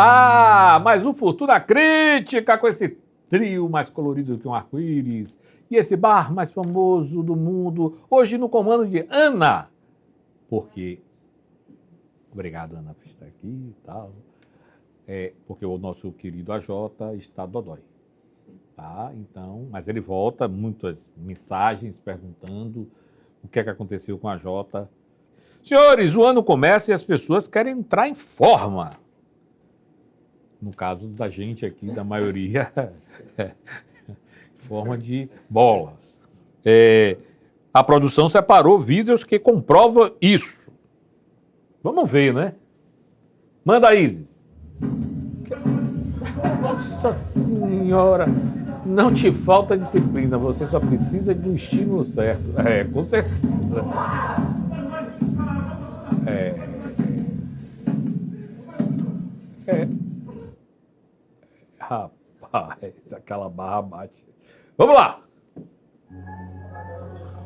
Olá, mais um Fortuna Crítica com esse trio mais colorido que um arco-íris e esse bar mais famoso do mundo, hoje no comando de Ana, porque, obrigado Ana por estar aqui e tal, porque o nosso querido AJ está dodói, tá? Então, mas ele volta, muitas mensagens perguntando o que é que aconteceu com a AJ. Senhores, o ano começa e as pessoas querem entrar em forma. No caso da gente aqui, da maioria, forma de bola. A produção separou vídeos que comprovam isso. Vamos ver, né? Manda, Isis. Nossa Senhora, não te falta disciplina, você só precisa de um estímulo certo. Com certeza. Rapaz, aquela barra bate. Vamos lá!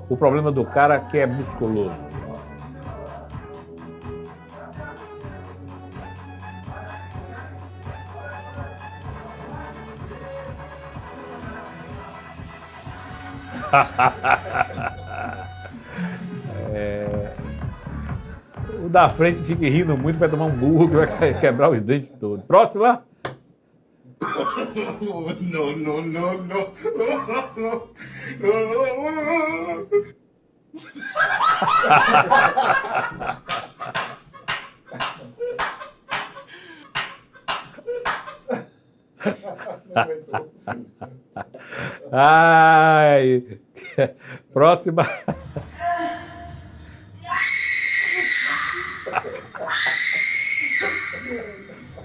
O problema do cara é que é musculoso. O da frente fica rindo muito, vai tomar um burro que vai quebrar os dentes todos. Próxima! No. Ai! Próxima!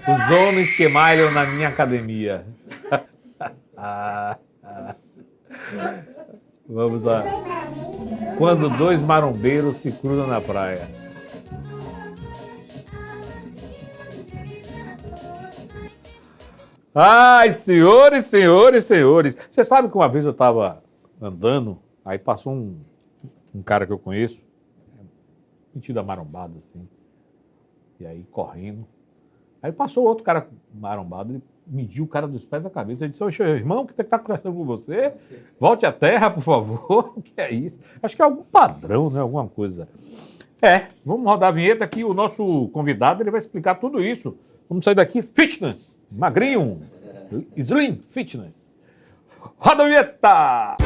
Os homens que malham na minha academia. Vamos lá. Quando dois marombeiros se cruzam na praia. Ai, senhores. Você sabe que uma vez eu estava andando, aí passou um cara que eu conheço, metido a marombado assim, e aí correndo. Aí passou outro cara marombado, ele mediu o cara dos pés à cabeça. Ele disse: "Ô, irmão, o que está acontecendo com você? Volte à terra, por favor." O que é isso? Acho que é algum padrão, né? Alguma coisa. Vamos rodar a vinheta aqui. O nosso convidado ele vai explicar tudo isso. Vamos sair daqui. Fitness, magrinho, slim fitness. Roda a vinheta!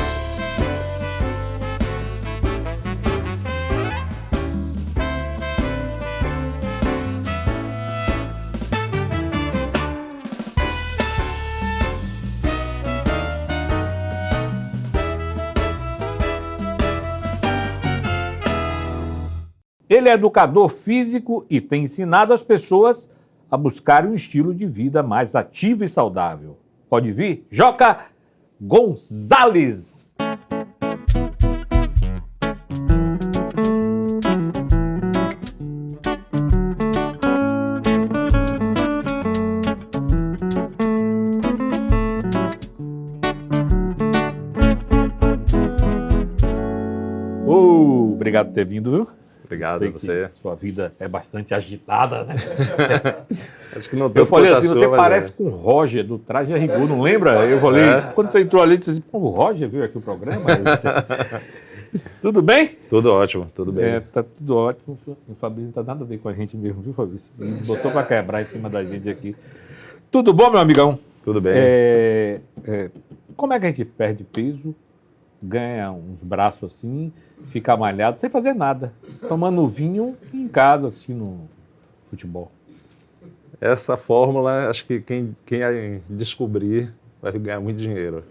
Ele é educador físico e tem ensinado as pessoas a buscarem um estilo de vida mais ativo e saudável. Pode vir? Joca Gonzalez! Obrigado por ter vindo, viu? Obrigado a você. Sua vida é bastante agitada, né? Acho que não tem. Eu falei assim, você parece com o Roger do Traje a Rigor, não lembra? Eu falei, quando você entrou ali, eu disse assim, pô, o Roger veio aqui o programa. Tudo bem? Tudo ótimo, tudo bem. Tá tudo ótimo. O Fabrício não tá nada a ver com a gente mesmo, viu, Fabrício? Ele botou para quebrar em cima da gente aqui. Tudo bom, meu amigão? Tudo bem. Como é que a gente perde peso, ganha uns braços assim, fica malhado, sem fazer nada, tomando vinho em casa, assistindo futebol? Essa fórmula, acho que quem descobrir vai ganhar muito dinheiro.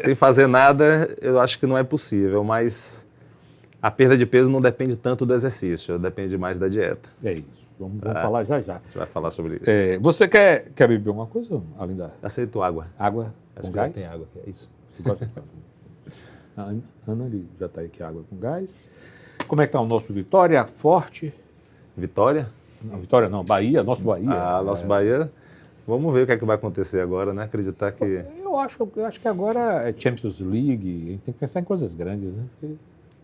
Sem fazer nada, eu acho que não é possível, mas a perda de peso não depende tanto do exercício, depende mais da dieta. É isso, vamos falar já. A gente vai falar sobre isso. Você quer beber alguma coisa, além da... Aceito água. Água com gás? Tem água, é isso. Você gosta? A Ana ali já está aqui, água com gás. Como é que está o nosso Vitória? Forte? Vitória? Não, Vitória não, Bahia, nosso Bahia. Nosso Bahia. Vamos ver o que é que vai acontecer agora, né? Acreditar que... Eu acho que agora é Champions League, a gente tem que pensar em coisas grandes, né?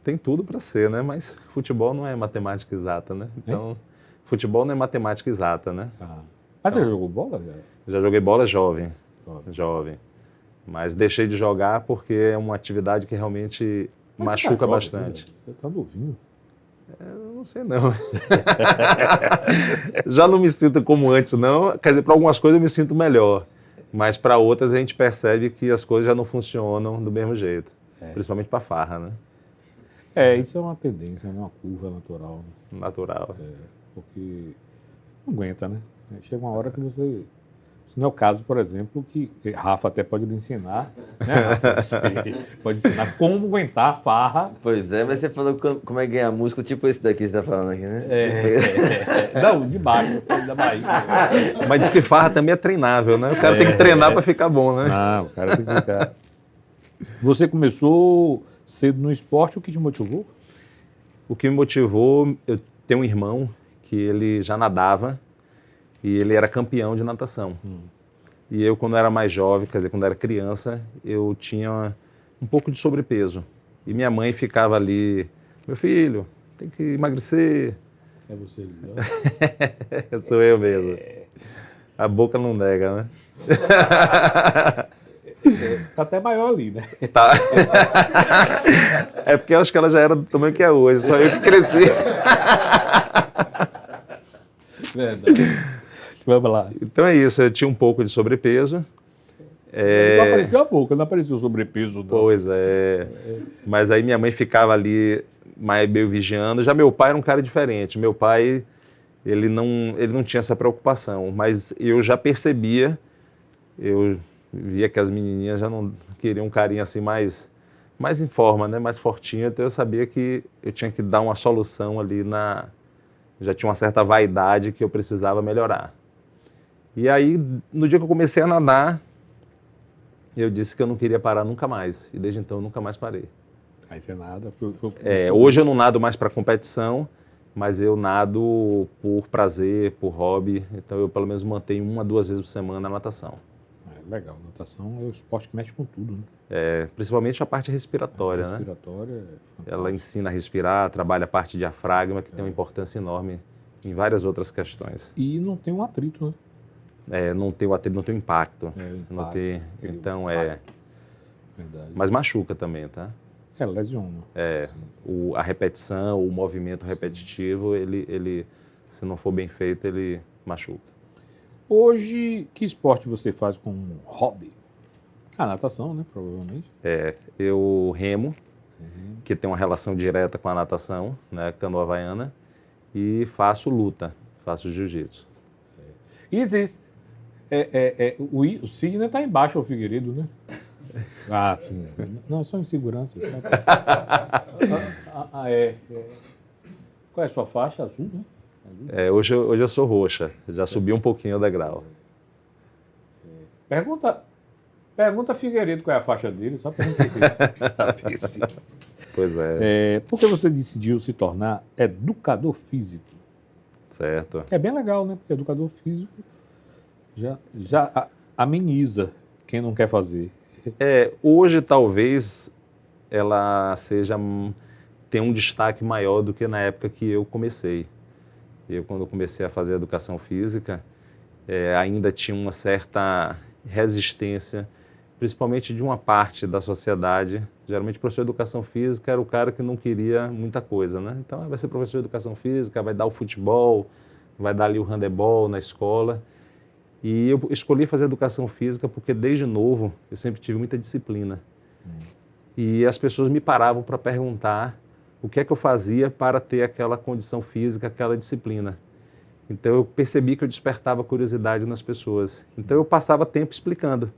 Tem tudo para ser, né? Mas futebol não é matemática exata, né? Então, Futebol não é matemática exata, né? Ah. Mas você jogou bola? Já joguei bola jovem, Jovem. jovem. Mas deixei de jogar porque é uma atividade que realmente Mas machuca você tá jovem, bastante. né? Você tá novinho. Eu não sei não. Já não me sinto como antes, não. Quer dizer, para algumas coisas eu me sinto melhor. Mas para outras a gente percebe que as coisas já não funcionam do mesmo jeito. Principalmente para farra, né? Isso é uma tendência, é uma curva natural, né? Natural. Porque não aguenta, né? Chega uma hora que você... Isso não é o caso, por exemplo, que Rafa até pode lhe ensinar, né, Rafa? Você pode ensinar como aguentar a farra. Pois é, mas você falou como é ganhar músculo, tipo esse daqui que você tá falando aqui, né? Não, de baixo, da barriga. Mas diz que farra também é treinável, né? O cara tem que treinar para ficar bom, né? Não, o cara tem que ficar... Você começou cedo no esporte, o que te motivou? O que me motivou, eu tenho um irmão que ele já nadava e ele era campeão de natação. E eu, quando era mais jovem, quer dizer, quando era criança, eu tinha um pouco de sobrepeso. E minha mãe ficava ali, meu filho, tem que emagrecer. É você, Lilian. Sou eu mesmo. A boca não nega, né? Tá até maior ali, né? Tá. É porque eu acho que ela já era do tamanho que é hoje, só eu que cresci. Verdade. Vamos lá. Então é isso, eu tinha um pouco de sobrepeso. Não apareceu a boca, não apareceu o sobrepeso. Não. Pois é. Mas aí minha mãe ficava ali meio vigiando. Já meu pai era um cara diferente. Meu pai, ele não tinha essa preocupação. Mas eu já percebia, eu via que as menininhas já não queriam um carinho assim mais em forma, né? Mais fortinho. Então eu sabia que eu tinha que dar uma solução ali já tinha uma certa vaidade que eu precisava melhorar. E aí, no dia que eu comecei a nadar, eu disse que eu não queria parar nunca mais. E desde então eu nunca mais parei. Aí você nada. Hoje eu não nado mais para competição, mas eu nado por prazer, por hobby. Então eu pelo menos mantenho 1 a 2 vezes por semana a natação. Legal, natação é o esporte que mexe com tudo, né? Principalmente a parte respiratória, né? Respiratória é fantástico. Ela ensina a respirar, trabalha a parte diafragma, que tem uma importância enorme em várias outras questões. E não tem um atrito, né? Não tem o atrito, não tem o impacto. O impacto, Não tem, então impacto. Verdade. Mas machuca também, tá? Lesiona. A repetição, o movimento repetitivo, ele se não for bem feito, ele machuca. Hoje, que esporte você faz como hobby? A natação, né? Provavelmente. Eu remo, que tem uma relação direta com a natação, né? Canoa havaiana, e faço luta, faço jiu-jitsu. E existe. O Sidney está embaixo, o Figueiredo, né? Ah, sim. Não, só insegurança. Qual é a sua faixa? Azul, né? Hoje eu sou roxa, já subi um pouquinho o degrau. Pergunta a Figueiredo qual é a faixa dele, só para a gente saber se... Pois é. Por que você decidiu se tornar educador físico? Certo. É bem legal, né? Porque educador físico já ameniza quem não quer fazer. Hoje talvez ela tenha um destaque maior do que na época que eu comecei. Quando comecei a fazer educação física, ainda tinha uma certa resistência, principalmente de uma parte da sociedade. Geralmente o professor de educação física era o cara que não queria muita coisa, né? Então vai ser professor de educação física, vai dar o futebol, vai dar ali o handebol na escola. E eu escolhi fazer educação física porque desde novo eu sempre tive muita disciplina. E as pessoas me paravam para perguntar o que é que eu fazia para ter aquela condição física, aquela disciplina. Então eu percebi que eu despertava curiosidade nas pessoas. Então eu passava tempo explicando.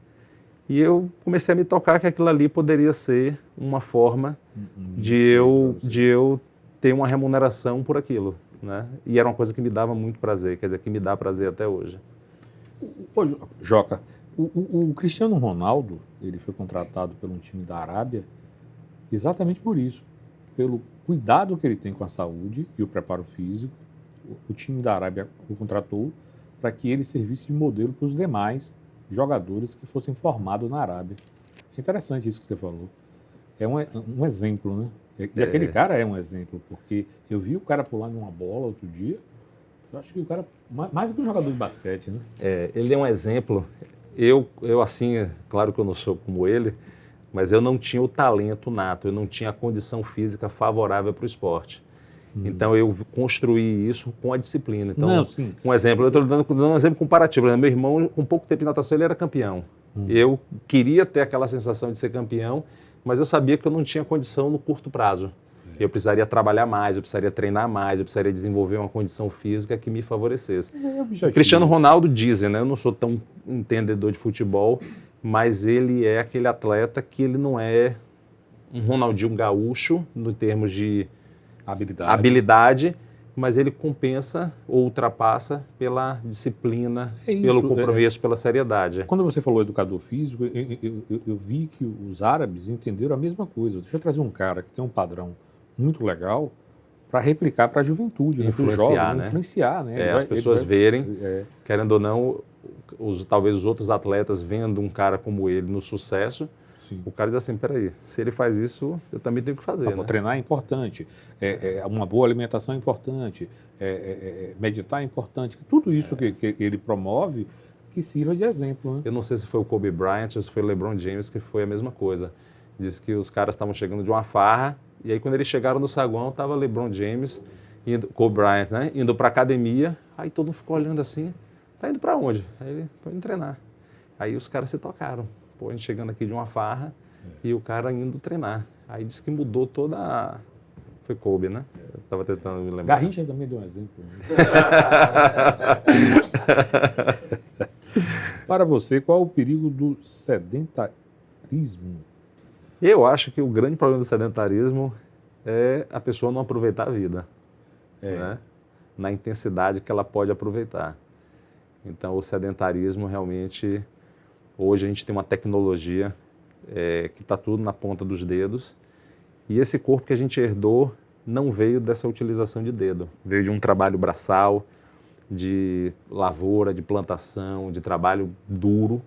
E eu comecei a me tocar que aquilo ali poderia ser uma forma de eu ter uma remuneração por aquilo, né? E era uma coisa que me dava muito prazer, quer dizer, que me dá prazer até hoje. Pô, Joca, o Cristiano Ronaldo, ele foi contratado por um time da Arábia exatamente por isso, pelo cuidado que ele tem com a saúde e o preparo físico. O time da Arábia o contratou para que ele servisse de modelo para os demais jogadores que fossem formados na Arábia. É interessante isso que você falou. É um exemplo, né? E aquele cara é um exemplo, porque eu vi o cara pular numa bola outro dia, Eu acho que o cara, mais do que um jogador de basquete, né? Ele é um exemplo. Eu assim, claro que eu não sou como ele, mas eu não tinha o talento nato, eu não tinha a condição física favorável para o esporte. Então eu construí isso com a disciplina. Então, Não, sim. um exemplo, eu estou dando um exemplo comparativo. Meu irmão, com pouco tempo de natação, ele era campeão. Eu queria ter aquela sensação de ser campeão, mas eu sabia que eu não tinha condição no curto prazo. Eu precisaria trabalhar mais, eu precisaria treinar mais, eu precisaria desenvolver uma condição física que me favorecesse. O Cristiano Ronaldo dizem, né? Eu não sou tão entendedor de futebol, mas ele é aquele atleta que ele não é um Ronaldinho gaúcho, no termos de habilidade, mas ele compensa ou ultrapassa pela disciplina, pelo compromisso, pela seriedade. Quando você falou educador físico, eu vi que os árabes entenderam a mesma coisa. Deixa eu trazer um cara que tem um padrão muito legal para replicar para a juventude, né? Influenciar, né? Influenciar, né? As pessoas verem, querendo ou não, talvez os outros atletas vendo um cara como ele no sucesso, sim, o cara diz assim, peraí, se ele faz isso, eu também tenho que fazer, né? Treinar é importante, uma boa alimentação é importante, meditar é importante, tudo isso que ele promove, que sirva de exemplo, né? Eu não sei se foi o Kobe Bryant ou se foi o LeBron James que foi a mesma coisa. Diz que os caras estavam chegando de uma farra, e aí quando eles chegaram no saguão, estava LeBron James, Kobe Bryant, né? Indo para academia, aí todo mundo ficou olhando assim, tá indo para onde? Aí ele, tô indo treinar. Aí os caras se tocaram. Pô, a gente chegando aqui de uma farra e o cara indo treinar. Aí disse que mudou toda a... Foi Kobe, né? Eu tava tentando me lembrar. Garrincha também deu um exemplo. Para você, qual é o perigo do sedentarismo? Eu acho que o grande problema do sedentarismo é a pessoa não aproveitar a vida, né? Na intensidade que ela pode aproveitar. Então, o sedentarismo realmente... Hoje a gente tem uma tecnologia que está tudo na ponta dos dedos, e esse corpo que a gente herdou não veio dessa utilização de dedo, veio de um trabalho braçal, de lavoura, de plantação, de trabalho duro.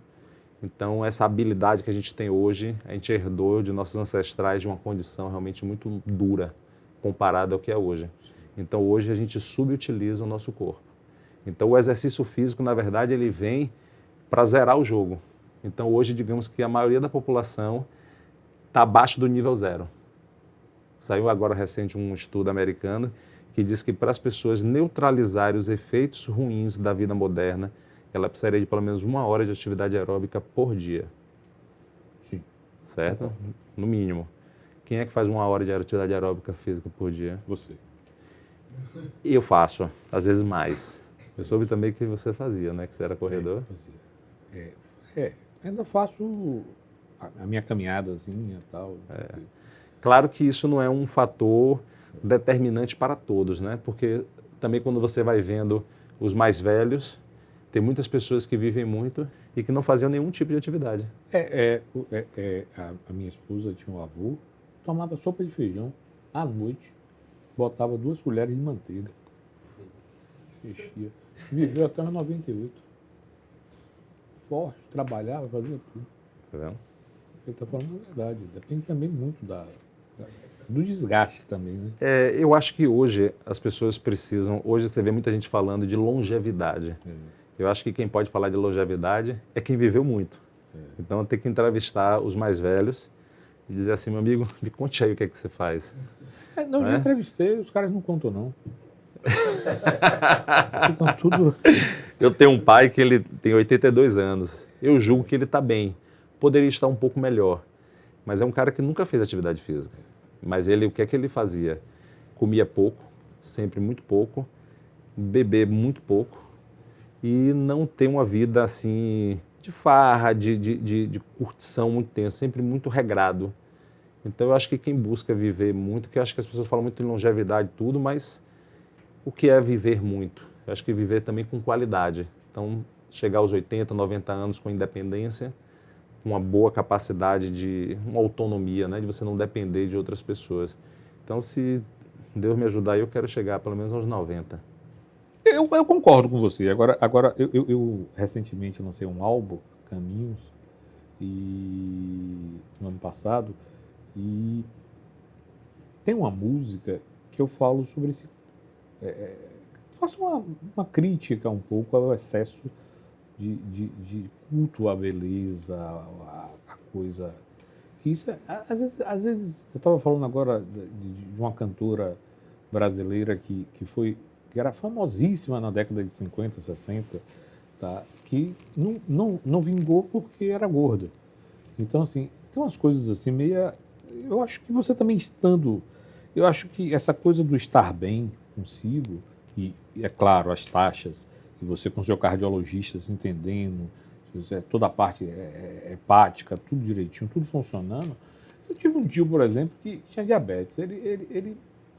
Então essa habilidade que a gente tem hoje, a gente herdou de nossos ancestrais de uma condição realmente muito dura, comparada ao que é hoje. Então hoje a gente subutiliza o nosso corpo. Então o exercício físico, na verdade, ele vem para zerar o jogo. Então hoje, digamos que a maioria da população está abaixo do nível zero. Saiu agora recente um estudo americano que diz que para as pessoas neutralizarem os efeitos ruins da vida moderna, ela precisaria de pelo menos 1 hora de atividade aeróbica por dia. Sim. Certo? No mínimo. Quem é que faz 1 hora de atividade aeróbica física por dia? Você. Eu faço, às vezes mais. Eu soube também que você fazia, né? Que você era corredor. Ainda faço a minha caminhadazinha e tal. Claro que isso não é um fator determinante para todos, né? Porque também quando você vai vendo os mais velhos, tem muitas pessoas que vivem muito e que não faziam nenhum tipo de atividade. A minha esposa tinha um avô, tomava sopa de feijão à noite, botava 2 colheres de manteiga, mexia, viveu até os 98. Forte, trabalhava, fazia tudo. Tá vendo? Ele está falando a verdade, depende também muito do desgaste também, né? Eu acho que hoje as pessoas precisam, hoje você vê muita gente falando de longevidade. Eu acho que quem pode falar de longevidade é quem viveu muito. Então tem que entrevistar os mais velhos e dizer assim, meu amigo, me conte aí o que é que você faz. Não, já entrevistei, os caras não contam não. Ficam tudo... Eu tenho um pai que ele tem 82 anos. Eu julgo que ele está bem. Poderia estar um pouco melhor. Mas é um cara que nunca fez atividade física. Mas ele, o que é que ele fazia? Comia pouco, sempre muito pouco, beber muito pouco e não ter uma vida assim de farra, de curtição muito tensa, sempre muito regrado. Então eu acho que quem busca viver muito, que eu acho que as pessoas falam muito de longevidade e tudo, mas o que é viver muito? Eu acho que viver também com qualidade. Então, chegar aos 80, 90 anos com independência, com uma boa capacidade de uma autonomia, né? De você não depender de outras pessoas. Então, se Deus me ajudar, eu quero chegar pelo menos aos 90. Eu concordo com você. Agora eu recentemente lancei um álbum, Caminhos, no ano passado, e tem uma música que eu falo sobre esse... faço uma crítica um pouco ao excesso de culto à beleza, a coisa. Isso, às vezes, eu estava falando agora de uma cantora brasileira que era famosíssima na década de 50, 60, tá? Que não vingou porque era gorda. Então, assim, tem umas coisas assim meio... Eu acho que você também estando... Eu acho que essa coisa do estar bem consigo, e é claro, as taxas, e você com o seu cardiologista entendendo, toda a parte hepática, tudo direitinho, tudo funcionando. Eu tive um tio, por exemplo, que tinha diabetes. Ele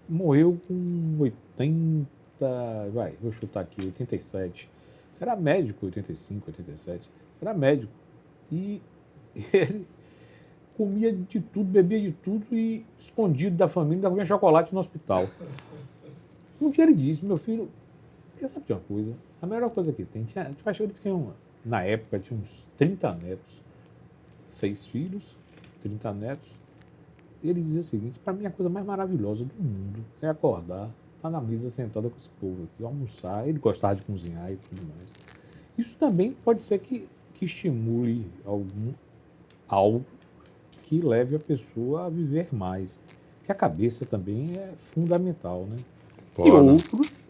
morreu com 80, vou chutar aqui, 87. Era médico, 85, 87. Era médico. E ele comia de tudo, bebia de tudo e escondido da família, ainda comia chocolate no hospital. Um dia ele disse, meu filho, quer saber de uma coisa? A melhor coisa que tem, eu acho que ele tinha na época tinha uns 30 netos, 6 filhos, 30 netos. Ele dizia o seguinte, para mim a coisa mais maravilhosa do mundo é acordar, estar na mesa sentada com esse povo aqui, almoçar. Ele gostava de cozinhar e tudo mais. Isso também pode ser que estimule algo que leve a pessoa a viver mais. Que a cabeça também é fundamental, né?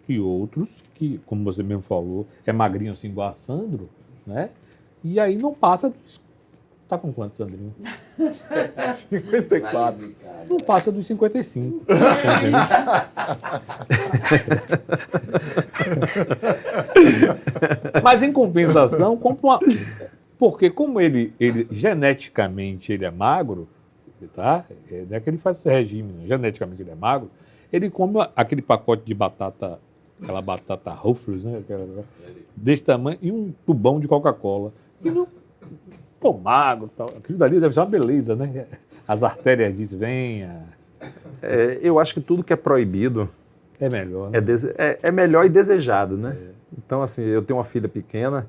E outros que, como você mesmo falou, é magrinho assim igual a Sandro, né? E aí não passa dos... Tá com quanto, Sandrinho? 54. Não passa dos 55. Mas em compensação, porque como ele geneticamente ele é magro, tá? Não é que ele faz esse regime, não. Geneticamente ele é magro, ele come aquele pacote de batata, aquela batata Ruffles, né? Desse tamanho, e um tubão de Coca-Cola. E não, pô, magro, tal. Aquilo dali deve ser uma beleza, né? As artérias dizem, venha. Eu acho que tudo que é proibido É melhor, né? é melhor e desejado, né? Então, assim, eu tenho uma filha pequena.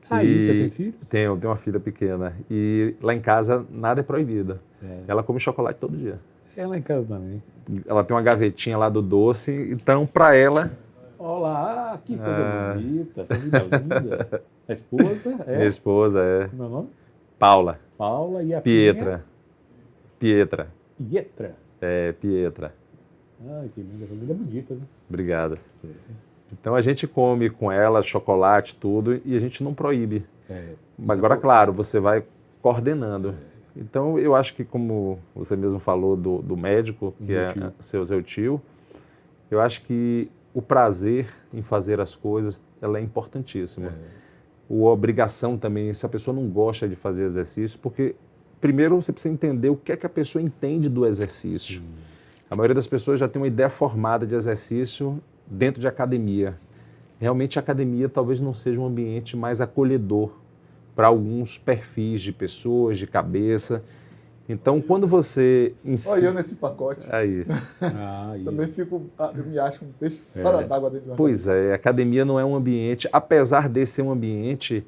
Aí, você tem filhos? Tenho uma filha pequena. E lá em casa nada é proibido. Ela come chocolate todo dia. Lá em casa também. Ela tem uma gavetinha lá do doce, então para ela... Olá, que coisa bonita, família linda. A esposa é? Minha esposa é Meu nome? Paula. Paula e a Pietra. Pietra. Pietra. Ai, que linda, família bonita, né? Obrigado. Então a gente come com ela chocolate, tudo, e a gente não proíbe. Mas agora, claro, você vai coordenando. Então eu acho que, como você mesmo falou do médico, que é seu tio, eu acho que o prazer em fazer as coisas, ela é importantíssima. A obrigação também, se a pessoa não gosta de fazer exercício, porque primeiro você precisa entender o que é que a pessoa entende do exercício. A maioria das pessoas já tem uma ideia formada de exercício dentro de academia. Realmente a academia talvez não seja um ambiente mais acolhedor para alguns perfis de pessoas, de cabeça. Então, quando você ensina... Olha eu nesse pacote. Aí. Também eu me acho um peixe fora d'água dentro de uma Pois é, a academia não é um ambiente, apesar de ser um ambiente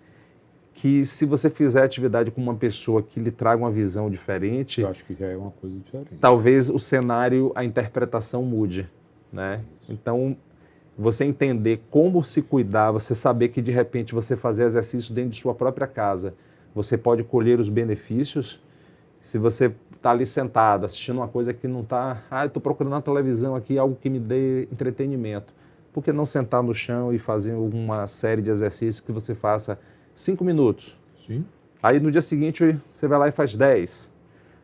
que, se você fizer atividade com uma pessoa que lhe traga uma visão diferente... Eu acho que já é uma coisa diferente. Talvez o cenário, a interpretação mude, né? Então, você entender como se cuidar, você saber que, de repente, você fazer exercício dentro de sua própria casa, você pode colher os benefícios. Se você está ali sentado, assistindo uma coisa que não está... eu estou procurando na televisão aqui algo que me dê entretenimento. Por que não sentar no chão e fazer uma série de exercícios que você faça 5 minutos? Sim. Aí, no dia seguinte, você vai lá e faz 10.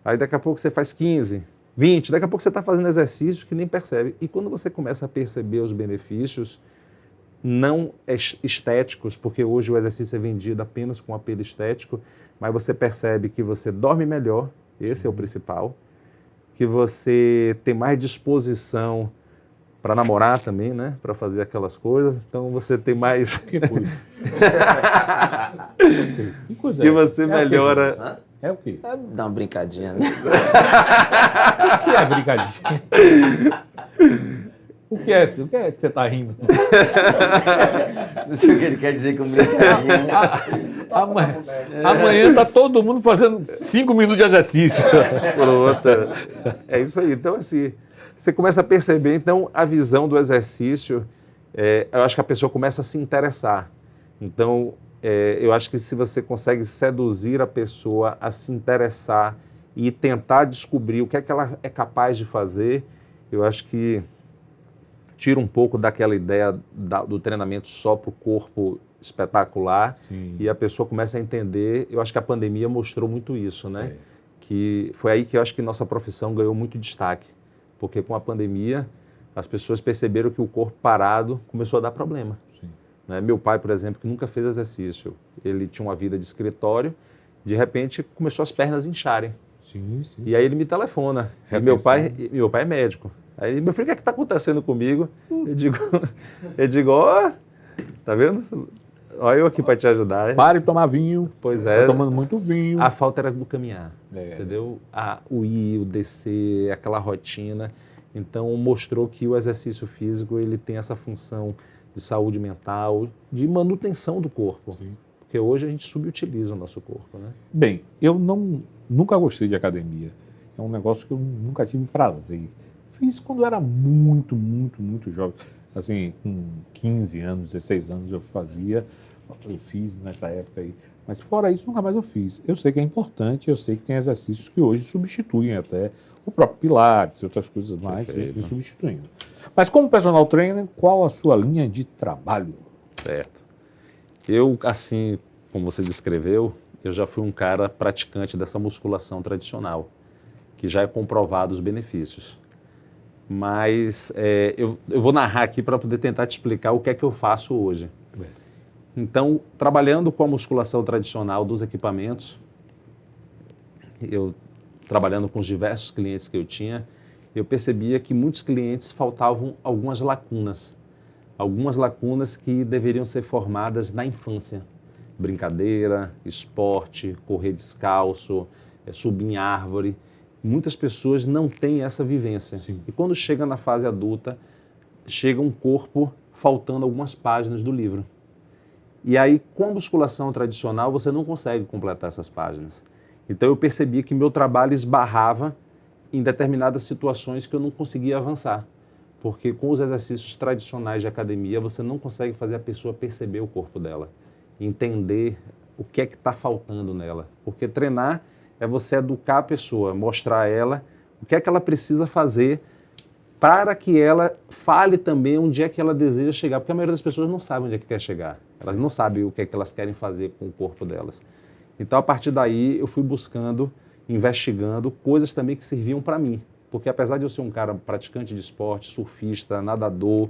Aí, daqui a pouco, você faz 15, 20. Daqui a pouco, você está fazendo exercício que nem percebe. E quando você começa a perceber os benefícios, não estéticos, porque hoje o exercício é vendido apenas com apelo estético, mas você percebe que você dorme melhor, esse é o principal, que você tem mais disposição para namorar também, né? Para fazer aquelas coisas, então você tem mais... Que coisa? Que coisa que você melhora... É o quê? Dá uma brincadinha, né? O que é brincadinha? O que é que você está rindo? Não sei o que ele quer dizer com brincadinha. Amanhã está todo mundo fazendo 5 minutos de exercício. É isso aí. Então, assim, você começa a perceber, então, a visão do exercício eu acho que a pessoa começa a se interessar. Então, eu acho que se você consegue seduzir a pessoa a se interessar e tentar descobrir o que é que ela é capaz de fazer, eu acho que tira um pouco daquela ideia do treinamento só para o corpo espetacular. Sim. E a pessoa começa a entender. Eu acho que a pandemia mostrou muito isso, né? Que foi aí que eu acho que nossa profissão ganhou muito destaque, porque com a pandemia as pessoas perceberam que o corpo parado começou a dar problema. Sim. Né? Meu pai, por exemplo, que nunca fez exercício, ele tinha uma vida de escritório, de repente começou as pernas incharem. Sim, sim. E aí ele me telefona. E Retenção. meu pai é médico. Aí, meu filho, o que é que está acontecendo comigo? Eu digo, ó, tá vendo? Olha eu aqui para te ajudar. Pare de tomar vinho. Pois Tá é. tomando muito vinho. A falta era do caminhar, É. entendeu? O ir, o descer, aquela rotina. Então, mostrou que o exercício físico ele tem essa função de saúde mental, de manutenção do corpo. Sim. Porque hoje a gente subutiliza o nosso corpo, né? Bem, eu nunca gostei de academia. É um negócio que eu nunca tive prazer. Fiz quando era muito, muito, muito jovem. Assim, com 15 anos, 16 anos eu fiz nessa época aí. Mas fora isso, nunca mais eu fiz. Eu sei que é importante, eu sei que tem exercícios que hoje substituem até o próprio Pilates e outras coisas mais que vem substituindo. Mas como personal trainer, qual a sua linha de trabalho? Certo. Eu, assim, como você descreveu, eu já fui um cara praticante dessa musculação tradicional, que já é comprovado os benefícios. Mas eu vou narrar aqui para poder tentar te explicar o que é que eu faço hoje. Então, trabalhando com a musculação tradicional dos equipamentos, eu trabalhando com os diversos clientes que eu tinha, eu percebia que muitos clientes faltavam algumas lacunas que deveriam ser formadas na infância. Brincadeira, esporte, correr descalço, subir em árvore. Muitas pessoas não têm essa vivência. Sim. E quando chega na fase adulta, chega um corpo faltando algumas páginas do livro. E aí, com a musculação tradicional, você não consegue completar essas páginas. Então, eu percebi que meu trabalho esbarrava em determinadas situações que eu não conseguia avançar. Porque com os exercícios tradicionais de academia, você não consegue fazer a pessoa perceber o corpo dela, entender o que é que está faltando nela. Porque treinar é você educar a pessoa, mostrar a ela o que é que ela precisa fazer para que ela fale também onde é que ela deseja chegar. Porque a maioria das pessoas não sabe onde é que quer chegar. Elas não sabem o que é que elas querem fazer com o corpo delas. Então, a partir daí, eu fui buscando, investigando coisas também que serviam para mim. Porque apesar de eu ser um cara praticante de esporte, surfista, nadador,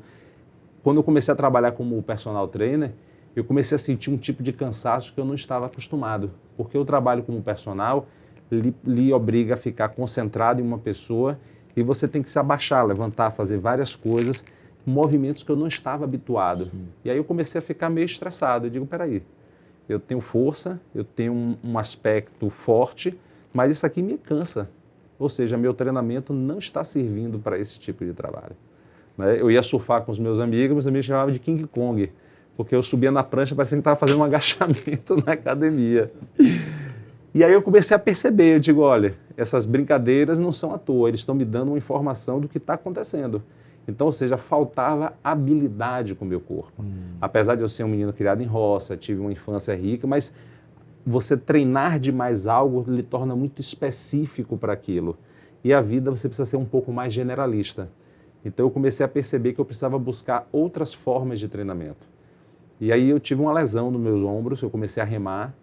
quando eu comecei a trabalhar como personal trainer, eu comecei a sentir um tipo de cansaço que eu não estava acostumado. Porque o trabalho como personal lhe obriga a ficar concentrado em uma pessoa e você tem que se abaixar, levantar, fazer várias coisas, movimentos que eu não estava habituado. Sim. E aí eu comecei a ficar meio estressado. Eu digo, peraí, eu tenho força, eu tenho um aspecto forte, mas isso aqui me cansa. Ou seja, meu treinamento não está servindo para esse tipo de trabalho. Né? Eu ia surfar com os meus amigos chamavam de King Kong, porque eu subia na prancha, parecia que estava fazendo um agachamento na academia. E aí eu comecei a perceber, eu digo, olha, essas brincadeiras não são à toa, eles estão me dando uma informação do que está acontecendo. Então, ou seja, faltava habilidade com o meu corpo. Apesar de eu ser um menino criado em roça, tive uma infância rica, mas você treinar demais algo lhe torna muito específico para aquilo. E a vida você precisa ser um pouco mais generalista. Então eu comecei a perceber que eu precisava buscar outras formas de treinamento. E aí eu tive uma lesão nos meus ombros, eu comecei a remar,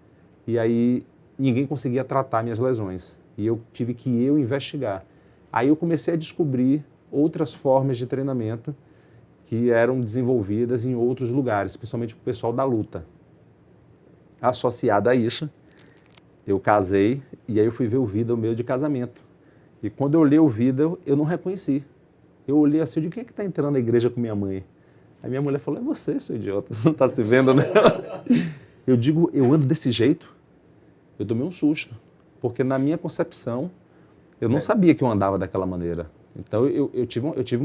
e aí ninguém conseguia tratar minhas lesões. E eu tive que investigar. Aí eu comecei a descobrir outras formas de treinamento que eram desenvolvidas em outros lugares, principalmente para o pessoal da luta. Associado a isso, eu casei e aí eu fui ver o vídeo meu de casamento. E quando eu olhei o vídeo, eu não reconheci. Eu olhei assim, de quem é que está entrando na igreja com minha mãe? Aí minha mulher falou, é você, seu idiota, não está se vendo, né? Eu digo, eu ando desse jeito? Eu tomei um susto, porque na minha concepção, eu não sabia que eu andava daquela maneira. Então eu tive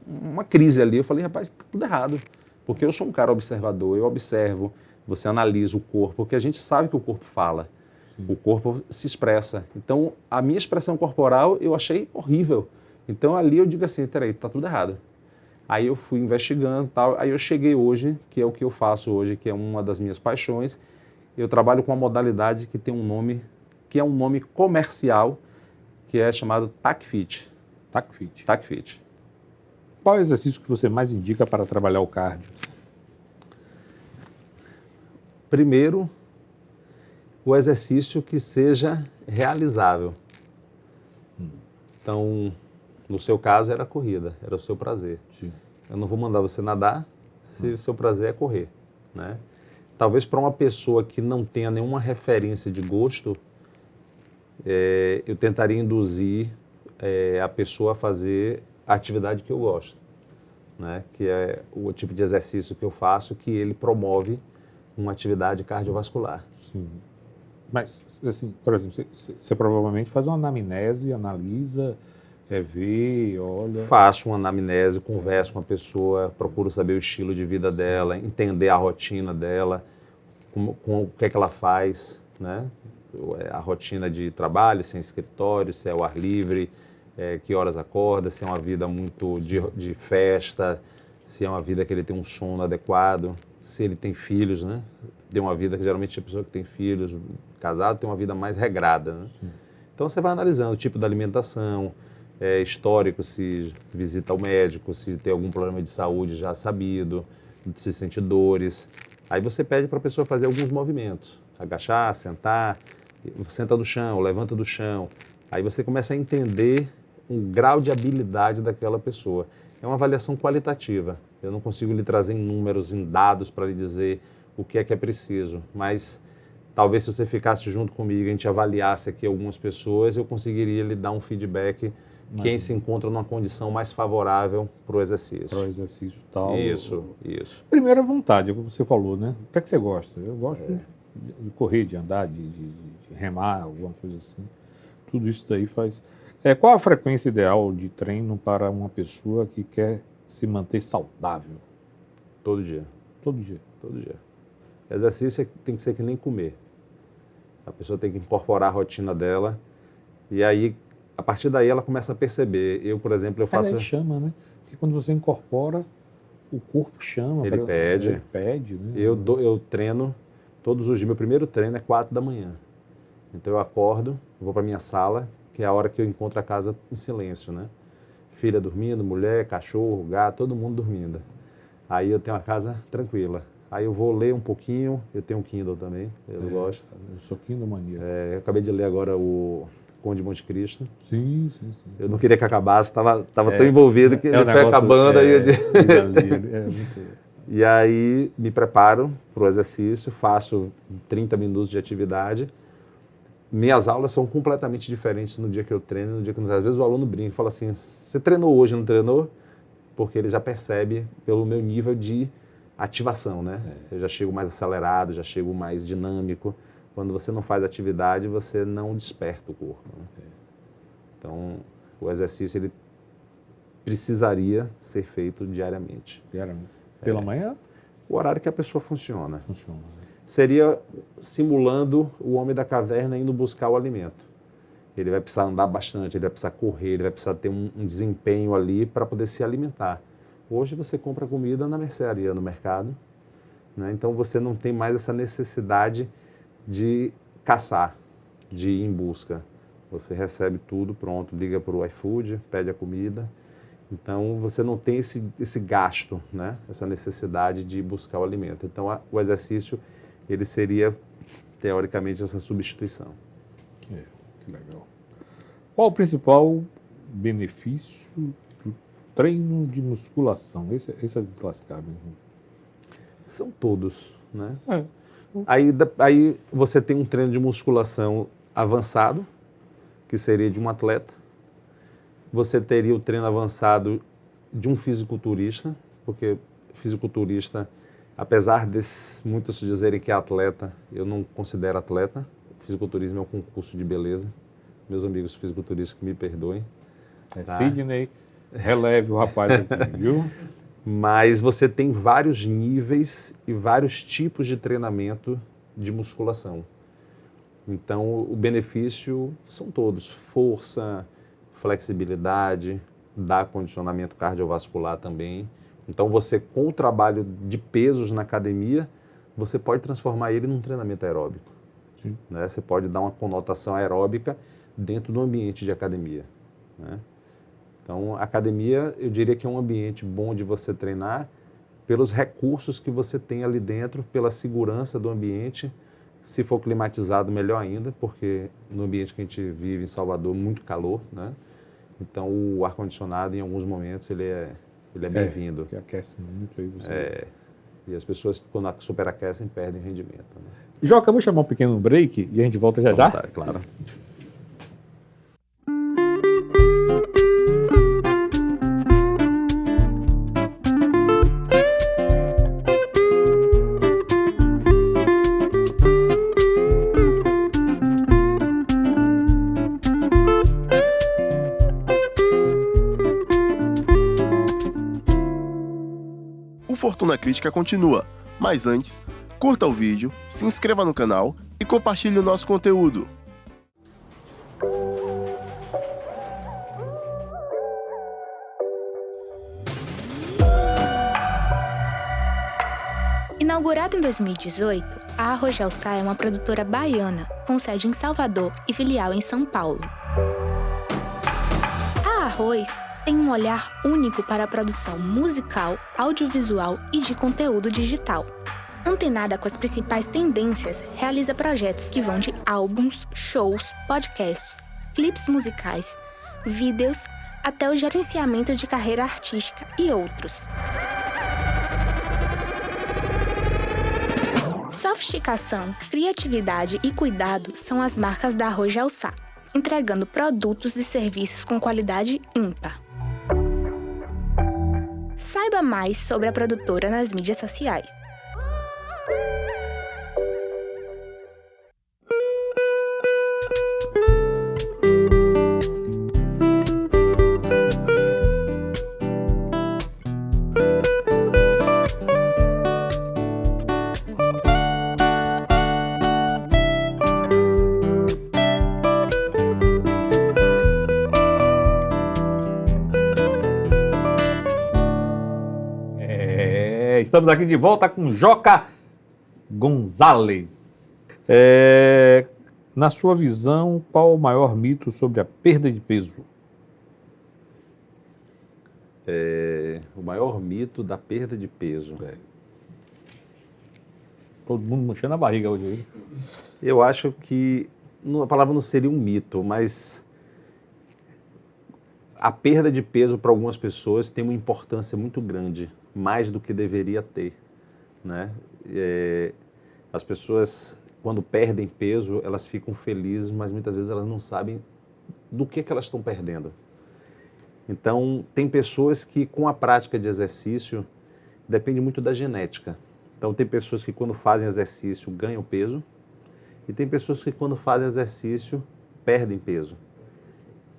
uma crise ali, eu falei, rapaz, está tudo errado. Porque eu sou um cara observador, eu observo, você analisa o corpo, porque a gente sabe que o corpo fala, sim, o corpo se expressa. Então, a minha expressão corporal eu achei horrível. Então, ali eu digo assim, peraí, tá tudo errado. Aí eu fui investigando e tal, aí eu cheguei hoje, que é o que eu faço hoje, que é uma das minhas paixões. Eu trabalho com uma modalidade que tem um nome, que é um nome comercial, que é chamado TACFit. TACFit. TACFit. Qual é o exercício que você mais indica para trabalhar o cardio? Primeiro, o exercício que seja realizável. Então, no seu caso, era a corrida, era o seu prazer. Sim. Eu não vou mandar você nadar se o seu prazer é correr, né? Talvez para uma pessoa que não tenha nenhuma referência de gosto, eu tentaria induzir a pessoa a fazer a atividade que eu gosto, né? Que é o tipo de exercício que eu faço, que ele promove uma atividade cardiovascular. Sim. Mas, assim, por exemplo, você provavelmente faz uma anamnese, analisa, vê, olha... Faço uma anamnese, converso com a pessoa, procuro saber o estilo de vida dela, entender a rotina dela, com o que é que ela faz, né? A rotina de trabalho, se é escritório, se é o ar livre, que horas acorda, se é uma vida muito de festa, se é uma vida que ele tem um sono adequado, se ele tem filhos, né? Tem uma vida que geralmente a pessoa que tem filhos, casado, tem uma vida mais regrada, né? Então você vai analisando o tipo da alimentação, histórico, se visita o médico, se tem algum problema de saúde já sabido, se sente dores. Aí você pede para a pessoa fazer alguns movimentos, agachar, sentar, senta no chão, levanta do chão. Aí você começa a entender um grau de habilidade daquela pessoa. É uma avaliação qualitativa. Eu não consigo lhe trazer em números, em dados para lhe dizer o que é preciso, mas talvez se você ficasse junto comigo, a gente avaliasse aqui algumas pessoas, eu conseguiria lhe dar um feedback quem se encontra numa condição mais favorável para o exercício. Para o exercício e tal. Isso. Primeiro, a vontade, como você falou, né? O que é que você gosta? Eu gosto de correr, de andar, de remar, alguma coisa assim. Tudo isso daí faz... qual a frequência ideal de treino para uma pessoa que quer se manter saudável? Todo dia. Todo dia? Todo dia. Exercício tem que ser que nem comer. A pessoa tem que incorporar a rotina dela e aí, a partir daí, ela começa a perceber. Eu, por exemplo, eu faço... Ele chama, né? Porque quando você incorpora, o corpo chama. Ele pede. Ele pede, né? Eu treino todos os dias. Meu primeiro treino é 4 da manhã. Então eu acordo, vou para minha sala, que é a hora que eu encontro a casa em silêncio, né? Filha dormindo, mulher, cachorro, gato, todo mundo dormindo. Aí eu tenho a casa tranquila. Aí eu vou ler um pouquinho, eu tenho um Kindle também, eu gosto. Eu sou Kindle mania. Eu acabei de ler agora o Conde de Monte Cristo. Sim. Eu não queria que acabasse, estava tão envolvido que ele foi negócio, acabando. Muito... E aí me preparo para o exercício, faço 30 minutos de atividade. Minhas aulas são completamente diferentes no dia que eu treino e no dia que eu não treino. Às vezes o aluno brinca e fala assim, você treinou hoje, não treinou? Porque ele já percebe pelo meu nível de ativação, né? Eu já chego mais acelerado, já chego mais dinâmico. Quando você não faz atividade, você não desperta o corpo, né? Então, o exercício ele precisaria ser feito diariamente. Pela manhã? O horário que a pessoa funciona. Funciona. Seria simulando o homem da caverna indo buscar o alimento. Ele vai precisar andar bastante, ele vai precisar correr, ele vai precisar ter um desempenho ali para poder se alimentar. Hoje você compra comida na mercearia, no mercado, né? Então você não tem mais essa necessidade de caçar, de ir em busca. Você recebe tudo pronto, liga para o iFood, pede a comida. Então você não tem esse gasto, né? Essa necessidade de buscar o alimento. Então o exercício ele seria, teoricamente, essa substituição. Que legal. Qual o principal benefício do treino de musculação? Esse é deslascado. São todos, né? Aí você tem um treino de musculação avançado, que seria de um atleta. Você teria o treino avançado de um fisiculturista, porque fisiculturista, apesar de muitos dizerem que é atleta, eu não considero atleta. Fisiculturismo é um concurso de beleza. Meus amigos fisiculturistas que me perdoem. Tá? Sidney, releve o rapaz aqui, viu? Mas você tem vários níveis e vários tipos de treinamento de musculação. Então, o benefício são todos. Força, flexibilidade, dá condicionamento cardiovascular também. Então você, com o trabalho de pesos na academia, você pode transformar ele num treinamento aeróbico. Sim. Né? Você pode dar uma conotação aeróbica dentro do ambiente de academia. Né? Então, a academia, eu diria que é um ambiente bom de você treinar pelos recursos que você tem ali dentro, pela segurança do ambiente. Se for climatizado, melhor ainda, porque no ambiente que a gente vive em Salvador, muito calor, né? Então, o ar-condicionado, em alguns momentos, ele é bem-vindo. Que aquece muito aí você. E as pessoas, quando superaquecem, perdem rendimento. Né? Joca, eu vou chamar um pequeno break e a gente volta já já? Tá, claro. O Fortuna Crítica continua, mas antes, curta o vídeo, se inscreva no canal e compartilhe o nosso conteúdo. Inaugurada em 2018, a Arrojal Sá é uma produtora baiana, com sede em Salvador e filial em São Paulo. A Arroz tem um olhar único para a produção musical, audiovisual e de conteúdo digital. Antenada com as principais tendências, realiza projetos que vão de álbuns, shows, podcasts, clipes musicais, vídeos, até o gerenciamento de carreira artística e outros. Sofisticação, criatividade e cuidado são as marcas da Arrojal Sá, entregando produtos e serviços com qualidade ímpar. Saiba mais sobre a produtora nas mídias sociais. Estamos aqui de volta com Joca Gonzalez. Na sua visão, qual o maior mito sobre a perda de peso? O maior mito da perda de peso. Todo mundo mexendo a barriga hoje aí. Eu acho que a palavra não seria um mito, mas a perda de peso para algumas pessoas tem uma importância muito grande, mais do que deveria ter, né? As pessoas, quando perdem peso, elas ficam felizes, mas muitas vezes elas não sabem do que elas estão perdendo. Então, tem pessoas que com a prática de exercício, depende muito da genética. Então, tem pessoas que quando fazem exercício ganham peso e tem pessoas que quando fazem exercício perdem peso.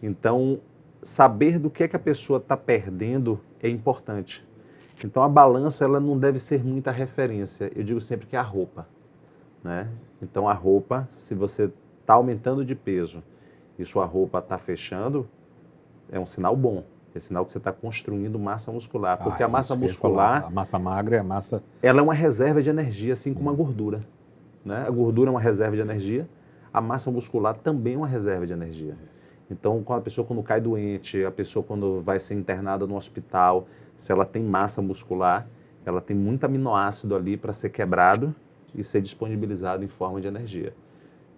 Então, saber do que a pessoa está perdendo é importante. Então, a balança ela não deve ser muita referência. Eu digo sempre que é a roupa, né? Então, a roupa, se você está aumentando de peso e sua roupa está fechando, é um sinal bom. É sinal que você está construindo massa muscular. Porque a massa muscular... A massa magra é a massa... Ela é uma reserva de energia, assim como a gordura, né? A gordura é uma reserva de energia, a massa muscular também é uma reserva de energia. Então, quando a pessoa quando cai doente, a pessoa quando vai ser internada no hospital, se ela tem massa muscular, ela tem muito aminoácido ali para ser quebrado e ser disponibilizado em forma de energia.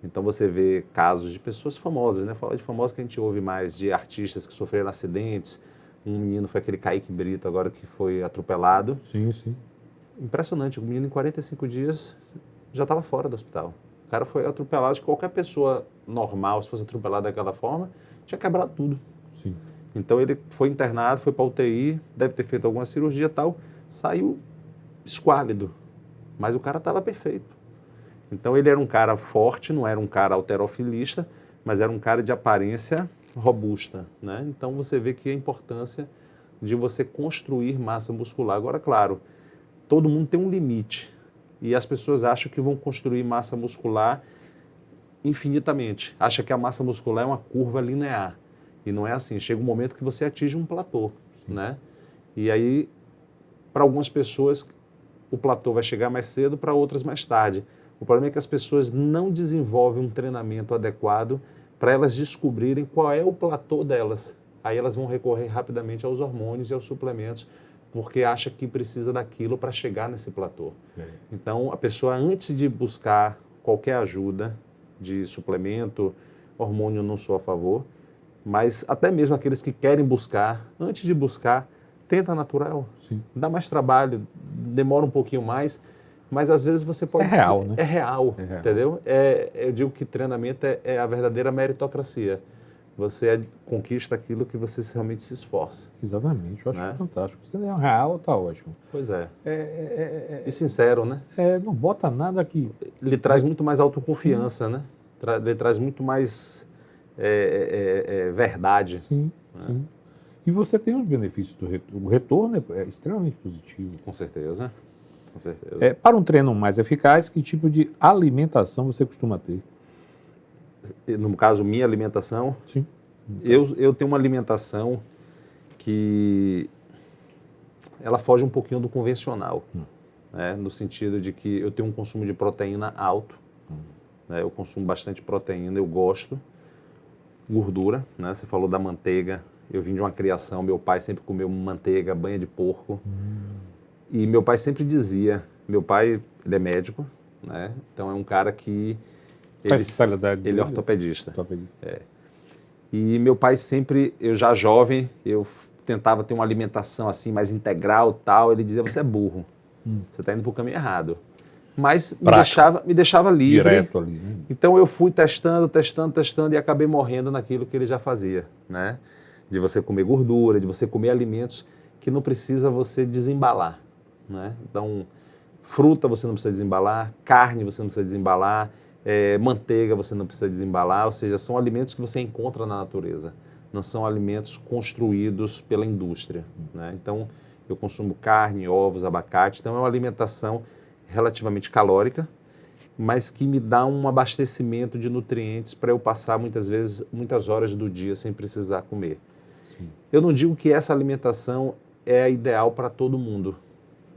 Então você vê casos de pessoas famosas, né? Fala de famosos que a gente ouve mais, de artistas que sofreram acidentes. Um menino foi aquele Kaique Brito agora que foi atropelado. Sim, sim. Impressionante, o menino em 45 dias já estava fora do hospital. O cara foi atropelado, de qualquer pessoa normal, se fosse atropelado daquela forma, tinha quebrado tudo. Sim. Então ele foi internado, foi para UTI, deve ter feito alguma cirurgia e tal, saiu esquálido, mas o cara estava perfeito. Então ele era um cara forte, não era um cara halterofilista, mas era um cara de aparência robusta, né? Então você vê que a importância de você construir massa muscular. Agora, claro, todo mundo tem um limite e as pessoas acham que vão construir massa muscular infinitamente. Acha que a massa muscular é uma curva linear. E não é assim. Chega um momento que você atinge um platô, né? E aí, para algumas pessoas, o platô vai chegar mais cedo, para outras mais tarde. O problema é que as pessoas não desenvolvem um treinamento adequado para elas descobrirem qual é o platô delas. Aí elas vão recorrer rapidamente aos hormônios e aos suplementos, porque acha que precisa daquilo para chegar nesse platô. Então, a pessoa, antes de buscar qualquer ajuda de suplemento, hormônio, não sou a favor, mas até mesmo aqueles que querem buscar, antes de buscar, tenta natural. Sim. Dá mais trabalho, demora um pouquinho mais, mas às vezes você pode... É real, né? É real, entendeu? Eu digo que treinamento é a verdadeira meritocracia. Você conquista aquilo que você realmente se esforça. Exatamente, eu acho Né? fantástico. Se é real, tá ótimo. Pois é. E sincero, né? Não bota nada aqui. Lhe traz muito mais autoconfiança, né? Lhe traz muito mais verdade. Sim, sim. E você tem os benefícios do retorno. O retorno é extremamente positivo. Com certeza. Com certeza. Para um treino mais eficaz, que tipo de alimentação você costuma ter? No caso, minha alimentação, Sim. eu tenho uma alimentação que ela foge um pouquinho do convencional, né? No sentido de que eu tenho um consumo de proteína alto, né? Eu consumo bastante proteína, eu gosto. Gordura, né? Você falou da manteiga, eu vim de uma criação, meu pai sempre comeu manteiga, banha de porco, e meu pai sempre dizia, meu pai, ele é médico, né? Então é um cara que... Ele é ortopedista. E meu pai sempre, eu já jovem, eu tentava ter uma alimentação assim mais integral, tal. Ele dizia: você é burro, você está indo para o caminho errado. Mas me deixava livre. Direto ali, né? Então eu fui testando e acabei morrendo naquilo que ele já fazia, né? De você comer gordura, de você comer alimentos que não precisa você desembalar, né? Então, fruta você não precisa desembalar, carne você não precisa desembalar, manteiga você não precisa desembalar, ou seja, são alimentos que você encontra na natureza, não são alimentos construídos pela indústria, né? Então, eu consumo carne, ovos, abacate, então é uma alimentação relativamente calórica, mas que me dá um abastecimento de nutrientes para eu passar muitas horas do dia sem precisar comer. Sim. Eu não digo que essa alimentação é a ideal para todo mundo.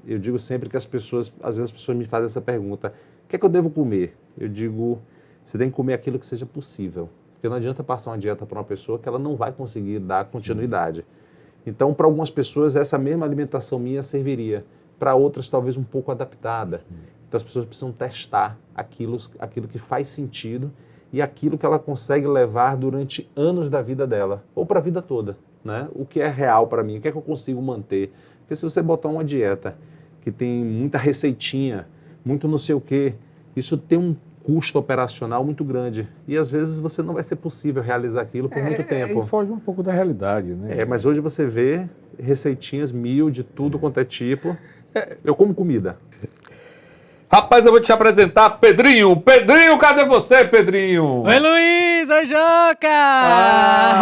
Eu digo sempre que às vezes as pessoas me fazem essa pergunta: o que é que eu devo comer? Eu digo, você tem que comer aquilo que seja possível. Porque não adianta passar uma dieta para uma pessoa que ela não vai conseguir dar continuidade. Então, para algumas pessoas, essa mesma alimentação minha serviria. Para outras, talvez um pouco adaptada. Então, as pessoas precisam testar aquilo que faz sentido e aquilo que ela consegue levar durante anos da vida dela, ou para a vida toda, né? O que é real para mim, o que é que eu consigo manter. Porque se você botar uma dieta que tem muita receitinha, muito não sei o quê, isso tem um custo operacional muito grande. E às vezes você não vai ser possível realizar aquilo por muito tempo. E foge um pouco da realidade, né? Mas hoje você vê receitinhas de tudo quanto é tipo. Eu como comida. Rapaz, eu vou te apresentar Pedrinho. Pedrinho, cadê você, Pedrinho? Oi, Luiz! Oi, Joca!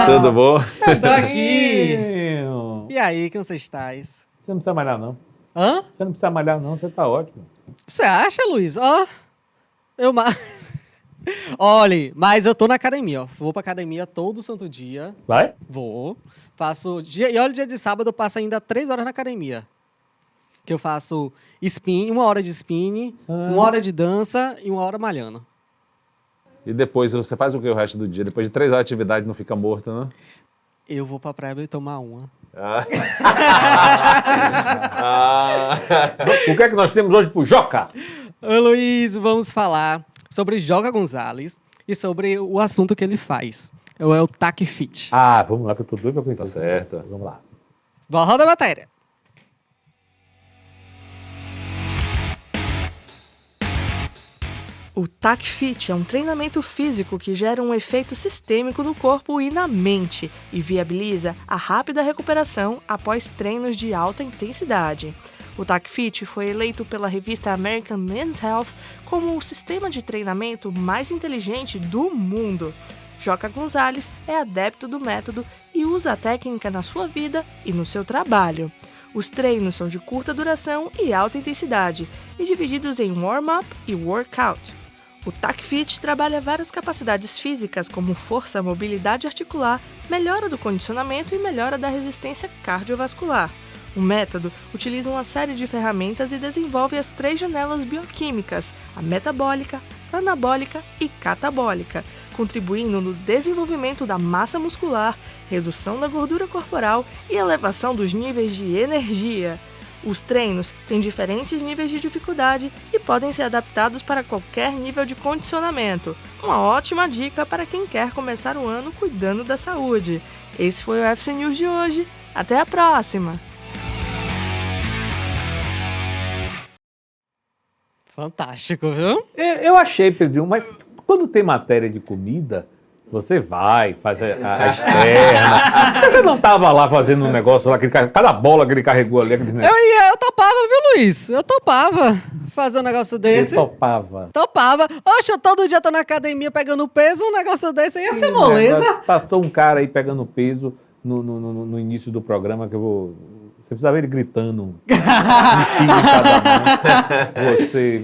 Tudo bom? Estou aqui! Pedrinho. E aí, como você estás? Você não precisa malhar, não. Hã? Você não precisa malhar, não. Você tá ótimo. Você acha, Luiz? Olha, mas eu tô na academia, ó. Vou pra academia todo santo dia. Vai? Vou. E olha, dia de sábado eu passo ainda 3 horas na academia. Que eu faço spin, 1 hora de spin, 1 hora de dança e 1 hora malhando. E depois você faz o que o resto do dia? Depois de 3 horas de atividade não fica morto, não? Eu vou pra praia e tomar uma. O que é que nós temos hoje pro Joca? Ô, Luiz, vamos falar sobre Joca Gonzalez e sobre o assunto que ele faz. É o TAC Fit. Vamos lá, que eu tô doido pra conhecer. Tá certo. Vamos lá. Roda a matéria. O TAC Fit é um treinamento físico que gera um efeito sistêmico no corpo e na mente e viabiliza a rápida recuperação após treinos de alta intensidade. O TAC Fit foi eleito pela revista American Men's Health como o sistema de treinamento mais inteligente do mundo. Joca Gonzalez é adepto do método e usa a técnica na sua vida e no seu trabalho. Os treinos são de curta duração e alta intensidade e divididos em warm-up e workout. O TACFIT trabalha várias capacidades físicas como força, mobilidade articular, melhora do condicionamento e melhora da resistência cardiovascular. O método utiliza uma série de ferramentas e desenvolve as 3 janelas bioquímicas, a metabólica, anabólica e catabólica, contribuindo no desenvolvimento da massa muscular, redução da gordura corporal e elevação dos níveis de energia. Os treinos têm diferentes níveis de dificuldade e podem ser adaptados para qualquer nível de condicionamento. Uma ótima dica para quem quer começar o ano cuidando da saúde. Esse foi o UFC News de hoje. Até a próxima! Fantástico, viu? Eu achei, Pedrinho, mas quando tem matéria de comida, você vai, faz a externa. Você não estava lá fazendo um negócio lá, cada bola que ele carregou ali. Eu topava, viu, Luiz? Eu topava fazer um negócio desse. Eu topava. Topava. Oxe, eu todo dia tô na academia pegando peso, um negócio desse ia ser moleza. Passou um cara aí pegando peso no início do programa que eu vou... Você precisa ver ele gritando. Um quilo em cada mão. Você.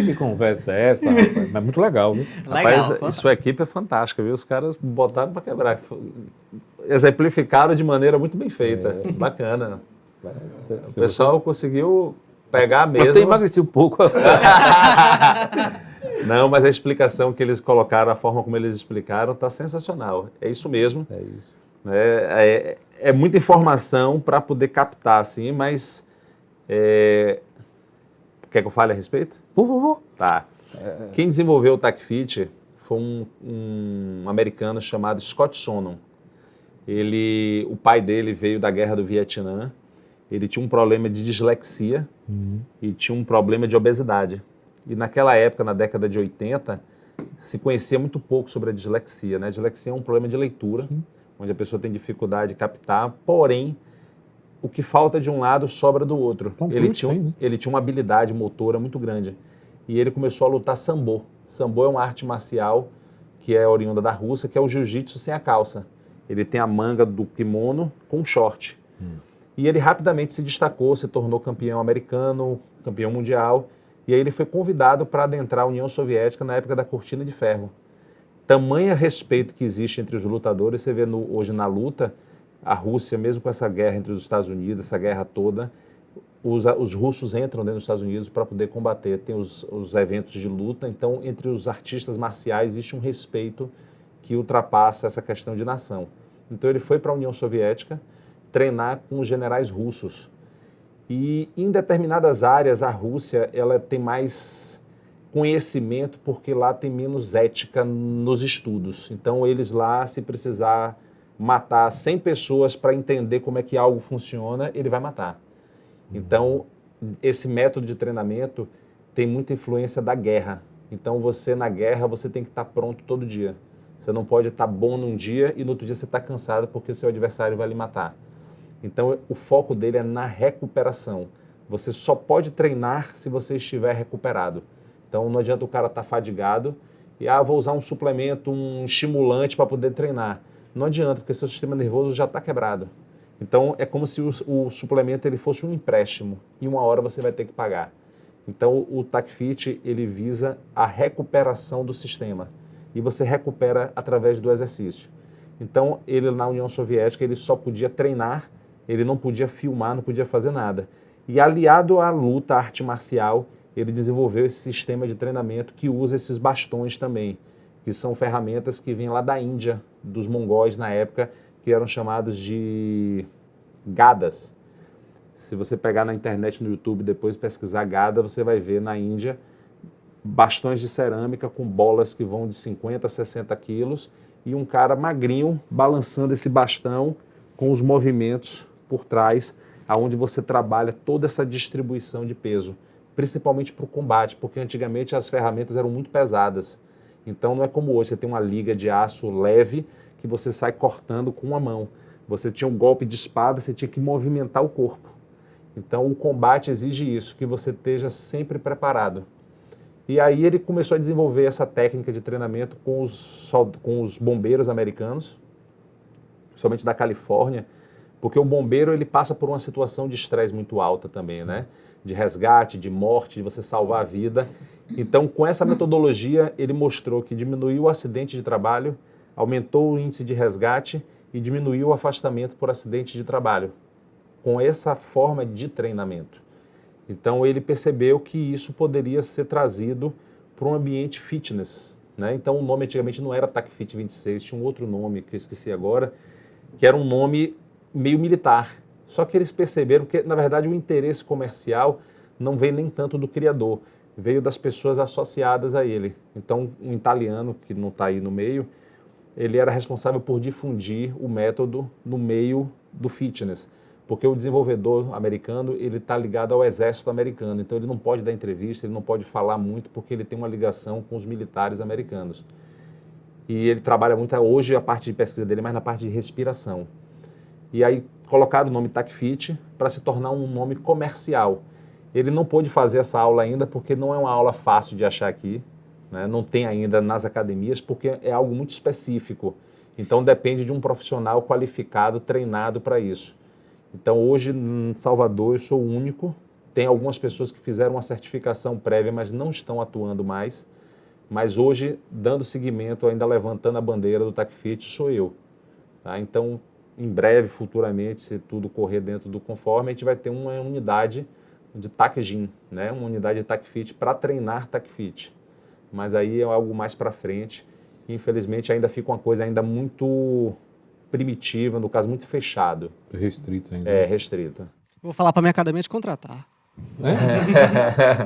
Que conversa é essa, rapaz? Mas muito legal, viu? Legal. Rapaz, sua equipe é fantástica, viu? Os caras botaram para quebrar. Exemplificaram de maneira muito bem feita. Bacana. O pessoal conseguiu pegar mesmo. Eu tenho emagrecido um pouco. Não, mas a explicação que eles colocaram, a forma como eles explicaram, está sensacional. É isso mesmo. É isso. É muita informação para poder captar, assim, mas... Quer que eu fale a respeito? Por favor. Tá. Quem desenvolveu o TACFIT foi um americano chamado Scott Sonnen. O pai dele veio da guerra do Vietnã, ele tinha um problema de dislexia e tinha um problema de obesidade. E naquela época, na década de 80, se conhecia muito pouco sobre a dislexia, né? A dislexia é um problema de leitura, onde a pessoa tem dificuldade de captar, porém, o que falta de um lado sobra do outro. Ele tinha uma habilidade motora muito grande. E ele começou a lutar sambo. Sambo é uma arte marcial que é oriunda da Rússia, que é o jiu-jitsu sem a calça. Ele tem a manga do kimono com short. E ele rapidamente se destacou, se tornou campeão americano, campeão mundial. E aí ele foi convidado para adentrar a União Soviética na época da Cortina de Ferro. Tamanha respeito que existe entre os lutadores, você vê hoje na luta, a Rússia, mesmo com essa guerra entre os Estados Unidos, essa guerra toda, os russos entram dentro dos Estados Unidos para poder combater. Tem os eventos de luta, então entre os artistas marciais existe um respeito que ultrapassa essa questão de nação. Então ele foi para a União Soviética treinar com os generais russos. E em determinadas áreas a Rússia ela tem mais conhecimento porque lá tem menos ética nos estudos. Então eles lá, se precisar matar 100 pessoas para entender como é que algo funciona, ele vai matar. Então esse método de treinamento tem muita influência da guerra. Então você na guerra você tem que estar pronto todo dia. Você não pode estar bom num dia e no outro dia você está cansado porque seu adversário vai lhe matar. Então o foco dele é na recuperação. Você só pode treinar se você estiver recuperado. Então não adianta o cara estar fadigado e vou usar um suplemento, um estimulante para poder treinar. Não adianta, porque seu sistema nervoso já está quebrado. Então é como se o suplemento ele fosse um empréstimo e uma hora você vai ter que pagar. Então o TACFIT ele visa a recuperação do sistema e você recupera através do exercício. Então ele na União Soviética ele só podia treinar, ele não podia filmar, não podia fazer nada. E aliado à luta, à arte marcial, ele desenvolveu esse sistema de treinamento que usa esses bastões também, que são ferramentas que vêm lá da Índia, dos mongóis na época, que eram chamados de gadas. Se você pegar na internet, no YouTube, depois pesquisar gada, você vai ver na Índia bastões de cerâmica com bolas que vão de 50 a 60 quilos e um cara magrinho balançando esse bastão com os movimentos por trás, aonde você trabalha toda essa distribuição de peso, principalmente para o combate, porque antigamente as ferramentas eram muito pesadas. Então não é como hoje, você tem uma liga de aço leve que você sai cortando com uma mão. Você tinha um golpe de espada, você tinha que movimentar o corpo. Então o combate exige isso, que você esteja sempre preparado. E aí ele começou a desenvolver essa técnica de treinamento com os bombeiros americanos, principalmente da Califórnia, porque o bombeiro ele passa por uma situação de estresse muito alta também, né? De resgate, de morte, de você salvar a vida. Então, com essa metodologia, ele mostrou que diminuiu o acidente de trabalho, aumentou o índice de resgate e diminuiu o afastamento por acidente de trabalho, com essa forma de treinamento. Então, ele percebeu que isso poderia ser trazido para um ambiente fitness, né? Então, o nome antigamente não era TACFIT 26, tinha um outro nome que eu esqueci agora, que era um nome meio militar. Só que eles perceberam que, na verdade, o interesse comercial não veio nem tanto do criador, veio das pessoas associadas a ele. Então, um italiano, que não está aí no meio, ele era responsável por difundir o método no meio do fitness, porque o desenvolvedor americano, ele está ligado ao exército americano, então ele não pode dar entrevista, ele não pode falar muito, porque ele tem uma ligação com os militares americanos. E ele trabalha muito, hoje a parte de pesquisa dele é mais na parte de respiração. E aí colocaram o nome TACFIT para se tornar um nome comercial. Ele não pôde fazer essa aula ainda, porque não é uma aula fácil de achar aqui, né? Não tem ainda nas academias, porque é algo muito específico. Então depende de um profissional qualificado, treinado para isso. Então hoje em Salvador eu sou o único, tem algumas pessoas que fizeram uma certificação prévia, mas não estão atuando mais. Mas hoje, dando seguimento, ainda levantando a bandeira do TACFIT, sou eu. Tá? Então, em breve, futuramente, se tudo correr dentro do conforme, a gente vai ter uma unidade de TACGym, né? Uma unidade de TACFIT para treinar TACFIT. Mas aí é algo mais para frente. Infelizmente, ainda fica uma coisa ainda muito primitiva, no caso, muito fechado. Restrito ainda. É, restrita. Vou falar para minha academia te contratar.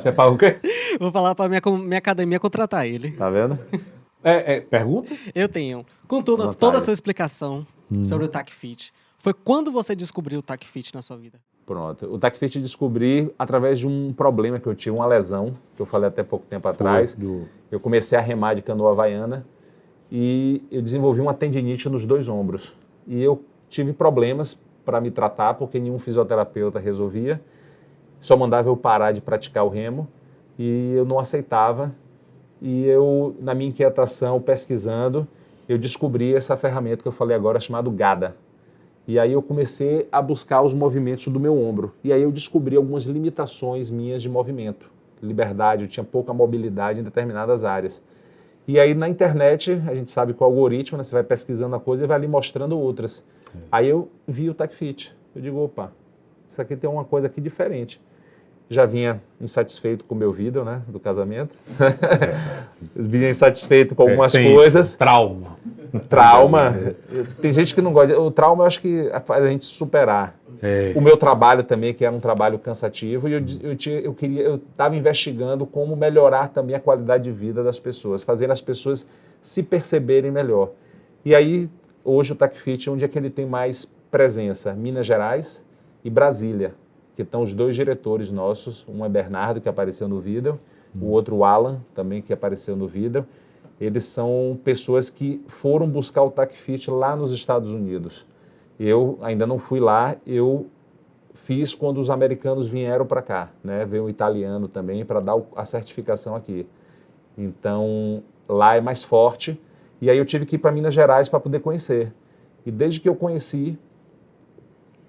Você paga o quê? Vou falar para minha academia contratar ele. Tá vendo? Pergunta? Eu tenho. Com toda a sua explicação sobre o TACFIT, foi quando você descobriu o TACFIT na sua vida? Pronto. O TACFIT descobri através de um problema que eu tive, uma lesão, que eu falei até pouco tempo atrás. Eu comecei a remar de canoa havaiana e eu desenvolvi uma tendinite nos 2 ombros. E eu tive problemas para me tratar, porque nenhum fisioterapeuta resolvia. Só mandava eu parar de praticar o remo e eu não aceitava. E eu, na minha inquietação, pesquisando, eu descobri essa ferramenta que eu falei agora, chamada GADA. E aí eu comecei a buscar os movimentos do meu ombro. E aí eu descobri algumas limitações minhas de movimento. Liberdade, eu tinha pouca mobilidade em determinadas áreas. E aí na internet, a gente sabe com o algoritmo, né, você vai pesquisando a coisa e vai ali mostrando outras. Aí eu vi o TACFIT. Eu digo, opa, isso aqui tem uma coisa aqui diferente. Já vinha insatisfeito com o meu vídeo, né, do casamento. Vinha insatisfeito com algumas coisas. Trauma. Tem gente que não gosta. O trauma eu acho que faz a gente superar. O meu trabalho também, que era um trabalho cansativo, e eu estava investigando como melhorar também a qualidade de vida das pessoas, fazer as pessoas se perceberem melhor. E aí, hoje o TACFIT é onde é que ele tem mais presença? Minas Gerais e Brasília, que estão os 2 diretores nossos, um é Bernardo, que apareceu no vídeo, o outro Alan, também, que apareceu no vídeo. Eles são pessoas que foram buscar o TACFIT lá nos Estados Unidos. Eu ainda não fui lá, eu fiz quando os americanos vieram para cá, né? Veio um italiano também para dar a certificação aqui. Então, lá é mais forte. E aí eu tive que ir para Minas Gerais para poder conhecer. E desde que eu conheci,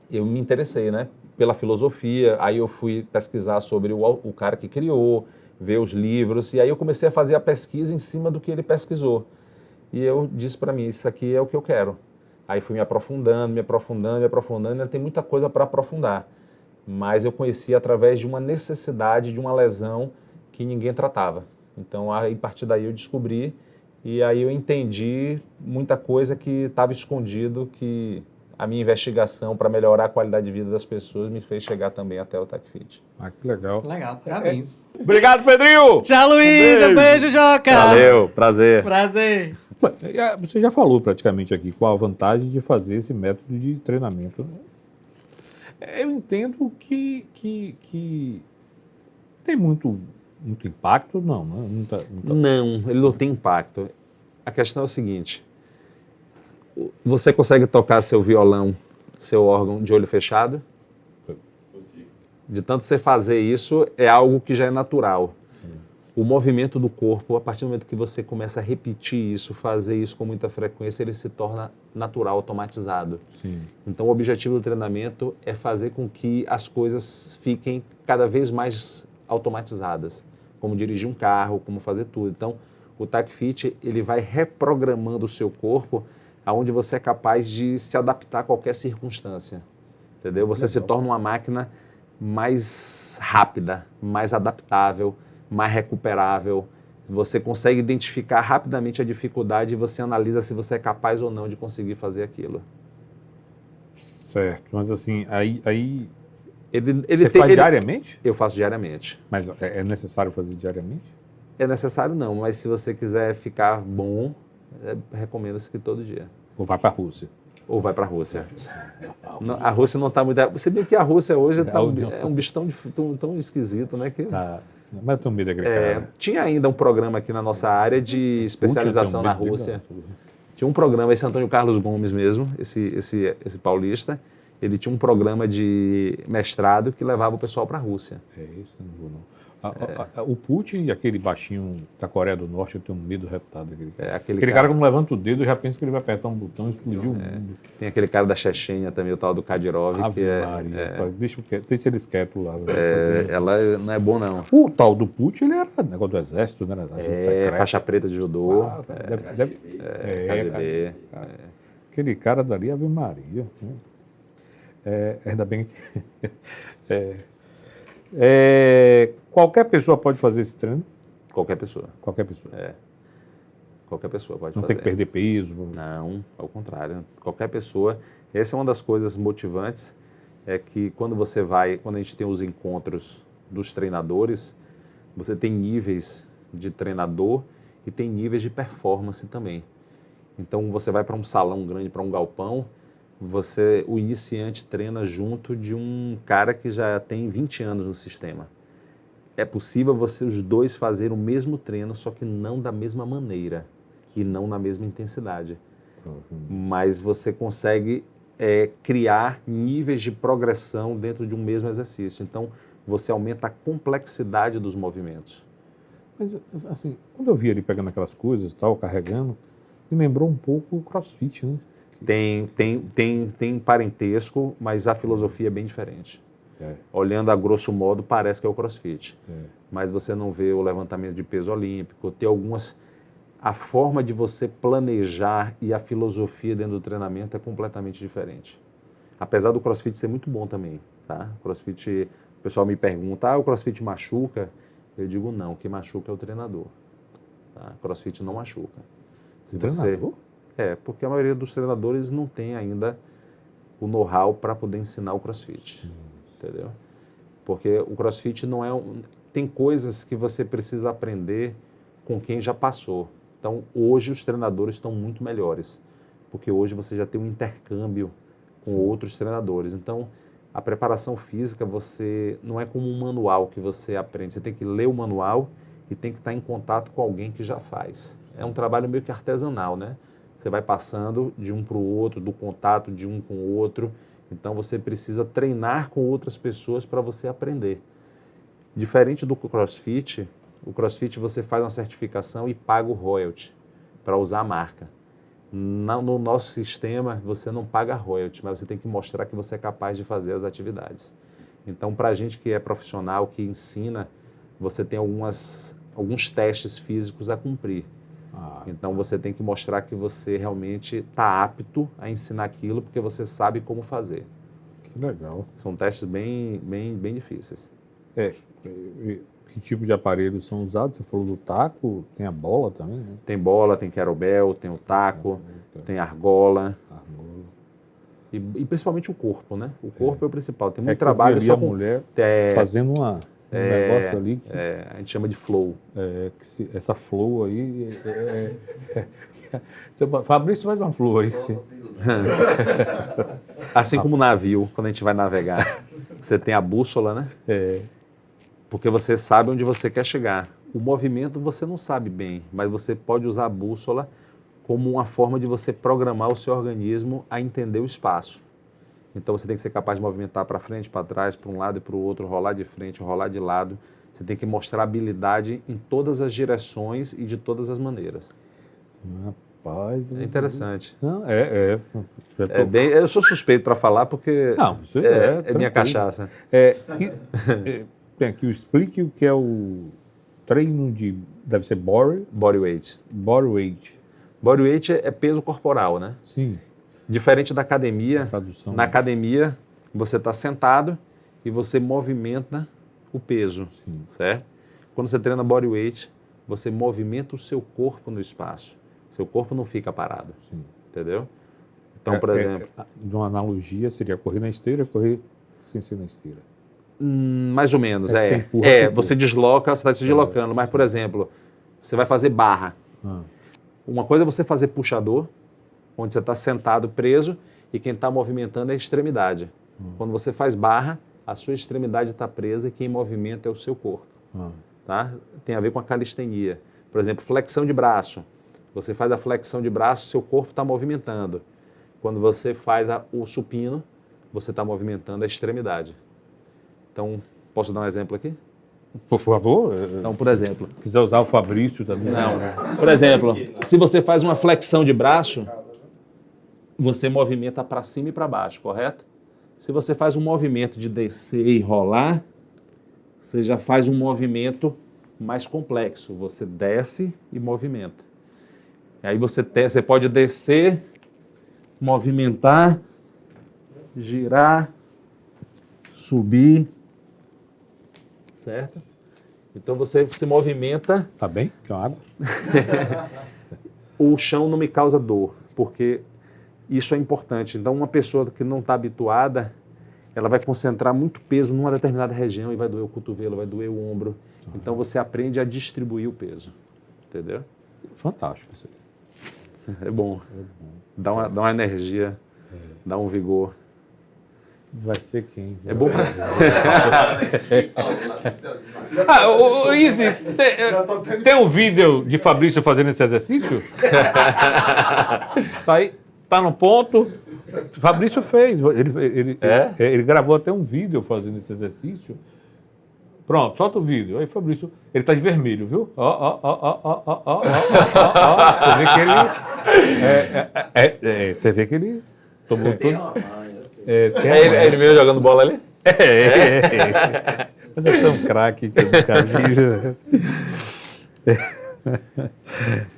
eu me interessei, né? Pela filosofia. Aí eu fui pesquisar sobre o cara que criou, ver os livros, e aí eu comecei a fazer a pesquisa em cima do que ele pesquisou. E eu disse para mim, isso aqui é o que eu quero. Aí fui me aprofundando, ainda tem muita coisa para aprofundar. Mas eu conheci através de uma necessidade, de uma lesão que ninguém tratava. Então, aí, a partir daí eu descobri, e aí eu entendi muita coisa que estava escondido, que a minha investigação para melhorar a qualidade de vida das pessoas me fez chegar também até o TACFIT. Ah, que legal. Legal, parabéns. Obrigado, Pedrinho! Tchau, Luísa. Beijo, Joca. Valeu, prazer. Prazer. Você já falou praticamente aqui qual a vantagem de fazer esse método de treinamento. Eu entendo que tem muito impacto, não, né? Não, ele não tem impacto. A questão é o seguinte, você consegue tocar seu violão, seu órgão de olho fechado? De tanto você fazer isso, é algo que já é natural. O movimento do corpo, a partir do momento que você começa a repetir isso, fazer isso com muita frequência, ele se torna natural, automatizado. Sim. Então, o objetivo do treinamento é fazer com que as coisas fiquem cada vez mais automatizadas. como dirigir um carro, como fazer tudo. Então, o TACFit, ele vai reprogramando o seu corpo aonde você é capaz de se adaptar a qualquer circunstância, entendeu? Você se torna uma máquina mais rápida, mais adaptável, mais recuperável. Você consegue identificar rapidamente a dificuldade e você analisa se você é capaz ou não de conseguir fazer aquilo. Certo, mas assim, aí Ele faz diariamente? Eu faço diariamente. Mas é necessário fazer diariamente? É necessário não, mas se você quiser ficar bom, recomenda-se que todo dia. Ou vai para a Rússia? Ou vai para a Rússia. A Rússia não está muito... Você vê que a Rússia hoje é um bicho tão esquisito, né? Que, tá. Mas eu tenho medo daquele cara. Tinha ainda um programa aqui na nossa área de especialização na Rússia. Tinha um programa, esse Antônio Carlos Gomes mesmo, esse paulista, ele tinha um programa de mestrado que levava o pessoal para a Rússia. É isso, eu não vou não. O Putin e aquele baixinho da Coreia do Norte, eu tenho medo reputado daquele cara. Aquele cara quando levanta o dedo, eu já penso que ele vai apertar um botão e explodir o mundo. Tem aquele cara da Chechênia também, o tal do Kadyrov. Ave Maria, deixa eles quietos lá. Ela não é bom, não. O tal do Putin, ele era negócio do exército, né? Faixa preta de judô. KGB. Aquele cara dali, Ave Maria. Ainda bem que... qualquer pessoa pode fazer esse treino? Qualquer pessoa. Qualquer pessoa. Qualquer pessoa pode Não fazer. tem que perder peso? Não, ao contrário. Qualquer pessoa. Essa é uma das coisas motivantes, é que quando a gente tem os encontros dos treinadores, você tem níveis de treinador e tem níveis de performance também. Então você vai para um salão grande, para um galpão, o iniciante treina junto de um cara que já tem 20 anos no sistema. É possível os dois fazerem o mesmo treino, só que não da mesma maneira e não na mesma intensidade. Mas você consegue criar níveis de progressão dentro de um mesmo exercício. Então, você aumenta a complexidade dos movimentos. Mas, assim, quando eu vi ele pegando aquelas coisas, tal, carregando, me lembrou um pouco o CrossFit, né? Tem parentesco, mas a filosofia é bem diferente. Olhando a grosso modo, parece que é o CrossFit. Mas você não vê o levantamento de peso olímpico, tem algumas... A forma de você planejar e a filosofia dentro do treinamento é completamente diferente. Apesar do CrossFit ser muito bom também, tá? CrossFit, o pessoal me pergunta, o CrossFit machuca? Eu digo não, o que machuca é o treinador. Tá? CrossFit não machuca. O treinador? Porque a maioria dos treinadores não tem ainda o know-how para poder ensinar o CrossFit, entendeu? Porque o CrossFit não é tem coisas que você precisa aprender com quem já passou. Então, hoje os treinadores estão muito melhores, porque hoje você já tem um intercâmbio com outros treinadores. Então, a preparação física, você não é como um manual que você aprende. Você tem que ler o manual e tem que estar em contato com alguém que já faz. É um trabalho meio que artesanal, né? Você vai passando de um para o outro, do contato de um com o outro. Então, você precisa treinar com outras pessoas para você aprender. Diferente do CrossFit, o CrossFit você faz uma certificação e paga o royalty para usar a marca. No nosso sistema, você não paga royalty, mas você tem que mostrar que você é capaz de fazer as atividades. Então, para a gente que é profissional, que ensina, você tem alguns testes físicos a cumprir. Então, você tem que mostrar que você realmente está apto a ensinar aquilo, porque você sabe como fazer. Que legal. São testes bem difíceis. Que tipo de aparelhos são usados? Você falou do taco, tem a bola também, né? Tem bola, tem kettlebell, tem o taco, tem argola. E principalmente o corpo, né? O corpo é o principal. Tem muito trabalho só com a mulher fazendo um negócio ali. A gente chama de flow. Essa flow aí... Fabrício, faz uma flow aí. Assim como o navio, quando a gente vai navegar. Você tem a bússola, né? Porque você sabe onde você quer chegar. O movimento você não sabe bem, mas você pode usar a bússola como uma forma de você programar o seu organismo a entender o espaço. Então você tem que ser capaz de movimentar para frente, para trás, para um lado e para o outro, rolar de frente, rolar de lado. Você tem que mostrar habilidade em todas as direções e de todas as maneiras. Rapaz... É interessante. Não, eu sou suspeito para falar porque é minha cachaça. Tem aqui, explique o que é o treino deve ser body Bodyweight. weight. Bodyweight é peso corporal, né? Sim, Diferente da academia, tradução. na academia você está sentado e você movimenta o peso, Sim. certo? Quando você treina bodyweight, você movimenta o seu corpo no espaço. Seu corpo não fica parado, Sim. entendeu? Então, por exemplo, De uma analogia, seria correr na esteira, correr sem ser na esteira. mais ou menos, É que você empurra, você empurra. você desloca, você está se deslocando, mas, por exemplo, você vai fazer barra. Ah, Uma coisa é você fazer puxador, onde você está sentado preso e quem está movimentando é a extremidade. Quando você faz barra, a sua extremidade está presa e quem movimenta é o seu corpo. ah. Tá? Tem a ver com a calistenia. Por exemplo, flexão de braço. Você faz a flexão de braço, seu corpo está movimentando. Quando você faz o supino, você está movimentando a extremidade. Então, posso dar um exemplo aqui? Por favor, Então, por exemplo, se quiser usar o Fabrício também. Por exemplo, se você faz uma flexão de braço, você movimenta para cima e para baixo, correto? Se você faz um movimento de descer e rolar, você já faz um movimento mais complexo. Você desce e movimenta. E aí você pode descer, movimentar, girar, subir, certo? Então você se movimenta. Tá bem? Quer uma água? O chão não me causa dor, porque isso é importante. Então, uma pessoa que não está habituada, ela vai concentrar muito peso numa determinada região e vai doer o cotovelo, vai doer o ombro. Então, você aprende a distribuir o peso, entendeu? Fantástico isso aí. É bom. Dá uma energia, dá um vigor. Vai ser quem? É bom pra... Ô Isis, tem um vídeo de Fabrício fazendo esse exercício? Tá aí, tá no ponto. Fabrício fez. Ele gravou até um vídeo fazendo esse exercício. Pronto, solta o vídeo. Aí Fabrício, ele tá de vermelho, viu? Ó. Você vê que ele... Você vê que ele tomou todo... É ele mesmo jogando bola ali? Mas é tão craque que eu nunca vi.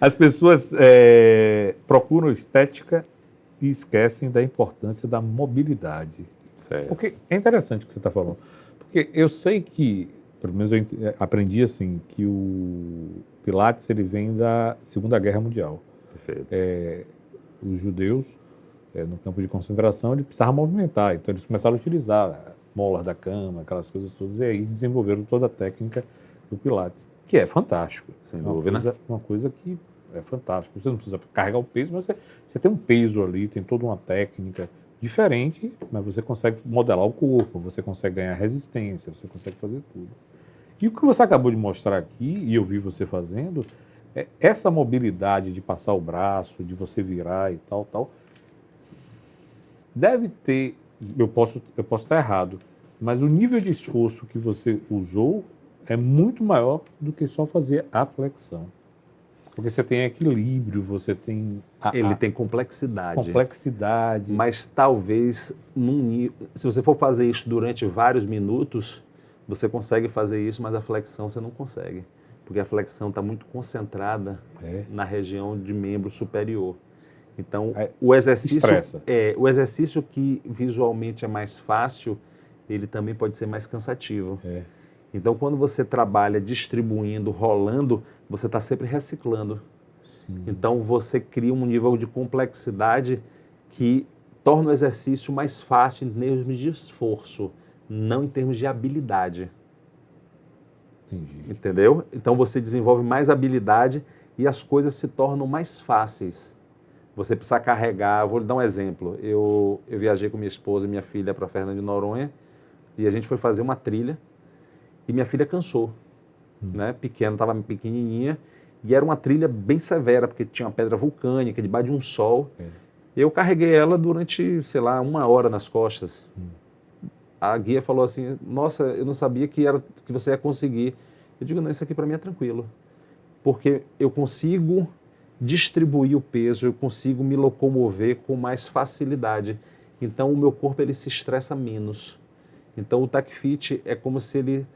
As pessoas procuram estética e esquecem da importância da mobilidade. Certo. Porque é interessante o que você está falando. Porque eu sei que, pelo menos eu aprendi assim, que o Pilates ele vem da Segunda Guerra Mundial. Perfeito. Os judeus, no campo de concentração, eles precisavam movimentar. Então eles começaram a utilizar molas da cama, aquelas coisas todas, e aí desenvolveram toda a técnica do Pilates, que é fantástico. Sem dúvida. Uma coisa que é fantástica. Você não precisa carregar o peso, mas você tem um peso ali, tem toda uma técnica diferente, mas você consegue modelar o corpo, você consegue ganhar resistência, você consegue fazer tudo. E o que você acabou de mostrar aqui, e eu vi você fazendo, é essa mobilidade de passar o braço, de você virar e tal, deve ter, eu posso estar errado, mas o nível de esforço que você usou é muito maior do que só fazer a flexão. Porque você tem equilíbrio, você tem... Ele tem complexidade. Complexidade. Mas talvez, se você for fazer isso durante vários minutos, você consegue fazer isso, mas a flexão você não consegue. Porque a flexão está muito concentrada na região de membro superior. Então, o exercício que visualmente é mais fácil, ele também pode ser mais cansativo. Então, quando você trabalha distribuindo, rolando, você está sempre reciclando. Sim. Então, você cria um nível de complexidade que torna o exercício mais fácil em termos de esforço, não em termos de habilidade. Entendi. Entendeu? Então, você desenvolve mais habilidade e as coisas se tornam mais fáceis. Você precisa carregar... Vou lhe dar um exemplo. Eu viajei com minha esposa e minha filha para Fernando de Noronha e a gente foi fazer uma trilha e minha filha cansou. Né? Pequena, estava pequenininha e era uma trilha bem severa, porque tinha uma pedra vulcânica, debaixo de um sol. Eu carreguei ela durante, sei lá, 1 hora nas costas. A guia falou assim, nossa, eu não sabia que você ia conseguir. Eu digo, não, isso aqui para mim é tranquilo. Porque eu consigo distribuir o peso, eu consigo me locomover com mais facilidade. Então, o meu corpo ele se estressa menos. Então, o TAC Fit é como se ele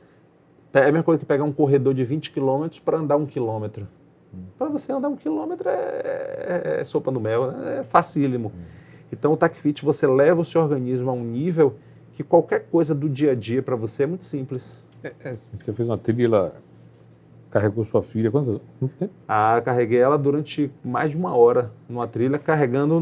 É a mesma coisa que pegar um corredor de 20 quilômetros para andar 1 quilômetro. Para você andar 1 quilômetro é sopa no mel, né? É facílimo. Então o TACFIT, você leva o seu organismo a um nível que qualquer coisa do dia a dia para você é muito simples. Você fez uma trilha, carregou sua filha, quanto tempo? Carreguei ela durante mais de 1 hora numa trilha, carregando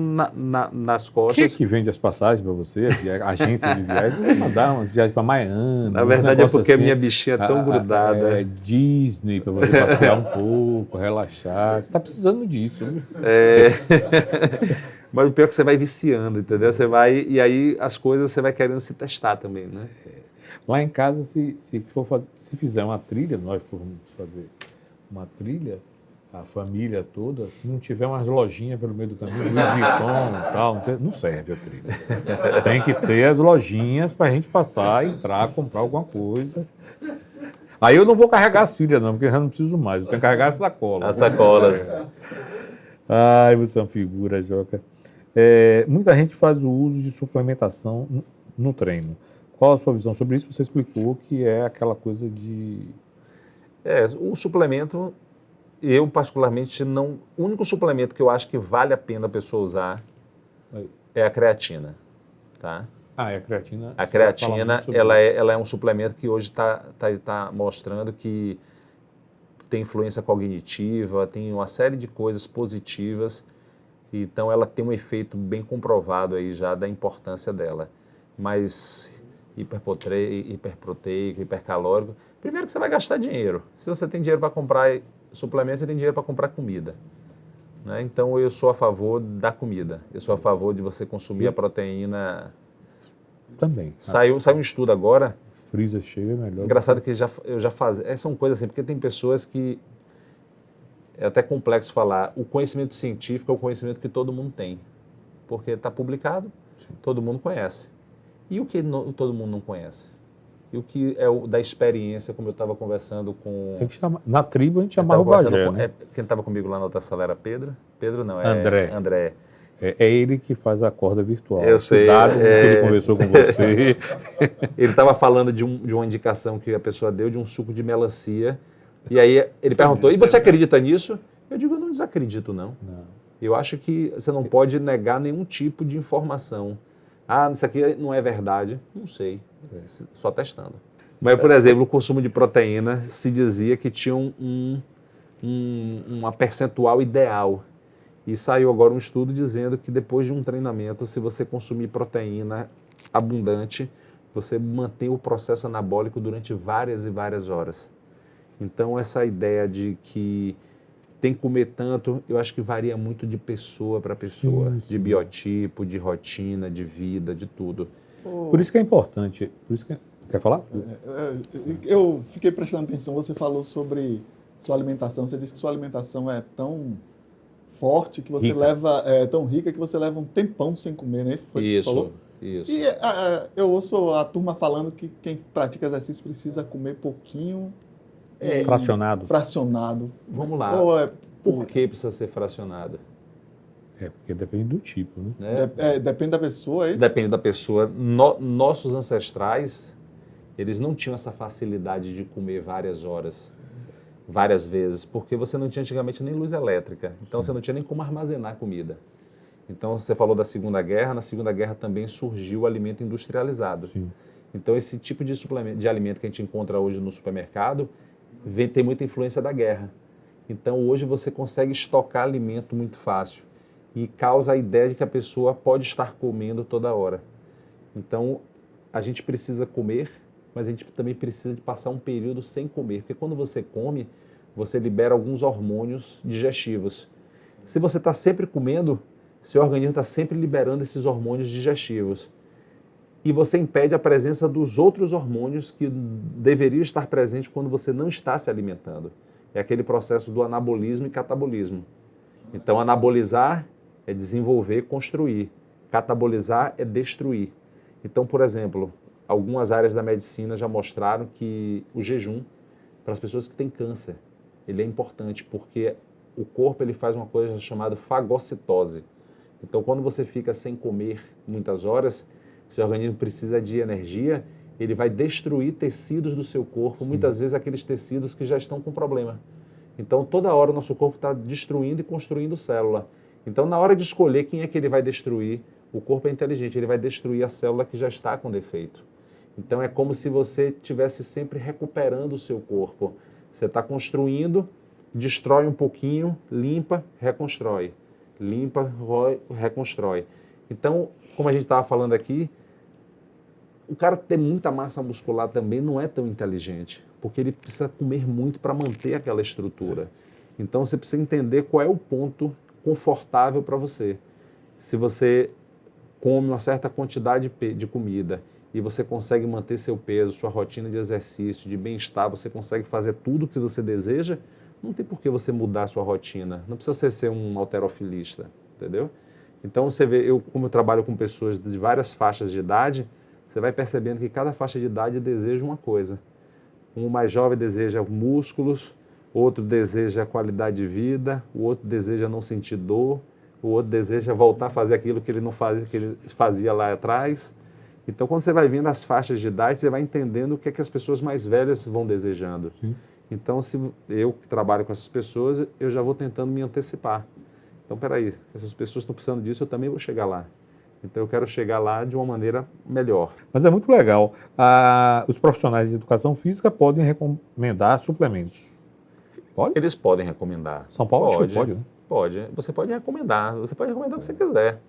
nas costas. Que vende as passagens para você? A agência de viagem vai mandar umas viagens para Miami. Na verdade é porque a minha bichinha é tão grudada. É Disney, para você passear um pouco, relaxar. Você está precisando disso. Viu? Mas o pior é que você vai viciando, entendeu? Você vai, e aí as coisas você vai querendo se testar também, né? Lá em casa, se fizer uma trilha, nós formos fazer uma trilha, a família toda, se não tiver umas lojinhas pelo meio do caminho, Louis Vuitton e tal, não serve a trilha. Tem que ter as lojinhas para a gente passar, entrar, comprar alguma coisa. Aí eu não vou carregar as filhas não, porque eu já não preciso mais, eu tenho que carregar a sacola. A sacola. Ai, você é uma figura, Joca. Muita gente faz o uso de suplementação no treino. Qual a sua visão sobre isso? Você explicou que é aquela coisa de... O suplemento, eu particularmente não... O único suplemento que eu acho que vale a pena a pessoa usar é a creatina, tá? A creatina... A creatina, ela é um suplemento que hoje está mostrando que tem influência cognitiva, tem uma série de coisas positivas, então ela tem um efeito bem comprovado aí já da importância dela. Mas hiperproteico, hipercalórico, primeiro que você vai gastar dinheiro. Se você tem dinheiro para comprar suplementos, você tem dinheiro para comprar comida. Né? Então eu sou a favor da comida, eu sou a favor de você consumir a proteína. Também. Saiu um estudo agora. Freezer cheio é melhor. Engraçado que eu já fazia. São coisas assim, porque tem pessoas que. É até complexo falar. O conhecimento científico é o conhecimento que todo mundo tem. Porque está publicado, todo mundo conhece. E o que todo mundo não conhece? E o que é da experiência, como eu estava conversando com... Na tribo a gente chamava o Bagé, né? Quem estava comigo lá na outra sala era Pedro? Pedro não, André. É ele que faz a corda virtual. Eu sei. Cuidado com o que ele conversou com você. Ele estava falando de uma indicação que a pessoa deu de um suco de melancia. E aí ele perguntou, e você acredita nisso? Eu digo, eu não desacredito, não. Eu acho que você não pode negar nenhum tipo de informação. Isso aqui não é verdade. Não sei, só testando. Mas, por exemplo, o consumo de proteína se dizia que tinha uma percentual ideal. E saiu agora um estudo dizendo que depois de um treinamento, se você consumir proteína abundante, você mantém o processo anabólico durante várias e várias horas. Então, essa ideia de que tem que comer tanto, eu acho que varia muito de pessoa para pessoa, de biotipo, de rotina, de vida, de tudo. Por isso que é importante. Quer falar? Eu fiquei prestando atenção, você falou sobre sua alimentação, você disse que sua alimentação é tão forte que você leva, tão rica que você leva um tempão sem comer, né? Foi isso que você falou? Isso. E eu ouço a turma falando que quem pratica exercício precisa comer pouquinho. Fracionado. Vamos lá. Por que precisa ser fracionado? Porque depende do tipo, né? Depende da pessoa, é isso? Depende da pessoa. Nossos ancestrais, eles não tinham essa facilidade de comer várias horas, várias vezes, porque você não tinha antigamente nem luz elétrica. Então você não tinha nem como armazenar comida. Então você falou da Segunda Guerra, na Segunda Guerra também surgiu o alimento industrializado. Sim. Então esse tipo de suplemento, de alimento que a gente encontra hoje no supermercado, tem muita influência da guerra. Então, hoje você consegue estocar alimento muito fácil e causa a ideia de que a pessoa pode estar comendo toda hora. Então, a gente precisa comer, mas a gente também precisa de passar um período sem comer, porque quando você come, você libera alguns hormônios digestivos. Se você está sempre comendo, seu organismo está sempre liberando esses hormônios digestivos. E você impede a presença dos outros hormônios que deveriam estar presentes quando você não está se alimentando. É aquele processo do anabolismo e catabolismo. Então, anabolizar é desenvolver, construir. Catabolizar é destruir. Então, por exemplo, algumas áreas da medicina já mostraram que o jejum, para as pessoas que têm câncer, ele é importante porque o corpo ele faz uma coisa chamada fagocitose. Então, quando você fica sem comer muitas horas, seu organismo precisa de energia, ele vai destruir tecidos do seu corpo, muitas vezes aqueles tecidos que já estão com problema. Então, toda hora o nosso corpo está destruindo e construindo célula. Então, na hora de escolher quem é que ele vai destruir, o corpo é inteligente, ele vai destruir a célula que já está com defeito. Então, é como se você estivesse sempre recuperando o seu corpo. Você está construindo, destrói um pouquinho, limpa, reconstrói. Limpa, reconstrói. Então, como a gente estava falando aqui, o cara ter muita massa muscular também não é tão inteligente, porque ele precisa comer muito para manter aquela estrutura. Então, você precisa entender qual é o ponto confortável para você. Se você come uma certa quantidade de comida e você consegue manter seu peso, sua rotina de exercício, de bem-estar, você consegue fazer tudo o que você deseja, não tem por que você mudar a sua rotina. Não precisa ser um halterofilista, entendeu? Então, você vê, como eu trabalho com pessoas de várias faixas de idade, você vai percebendo que cada faixa de idade deseja uma coisa. Um mais jovem deseja músculos, outro deseja qualidade de vida, o outro deseja não sentir dor, o outro deseja voltar a fazer aquilo que ele não fazia, que ele fazia lá atrás. Então, quando você vai vendo as faixas de idade, você vai entendendo o que é que as pessoas mais velhas vão desejando. Sim. Então, se eu que trabalho com essas pessoas, eu já vou tentando me antecipar. Então, peraí, essas pessoas estão precisando disso, eu também vou chegar lá. Então, eu quero chegar lá de uma maneira melhor. Mas é muito legal. Os profissionais de educação física podem recomendar suplementos. Pode? Eles podem recomendar. São Paulo pode, acho que pode, né? Pode. Você pode recomendar. Você pode recomendar o que você quiser.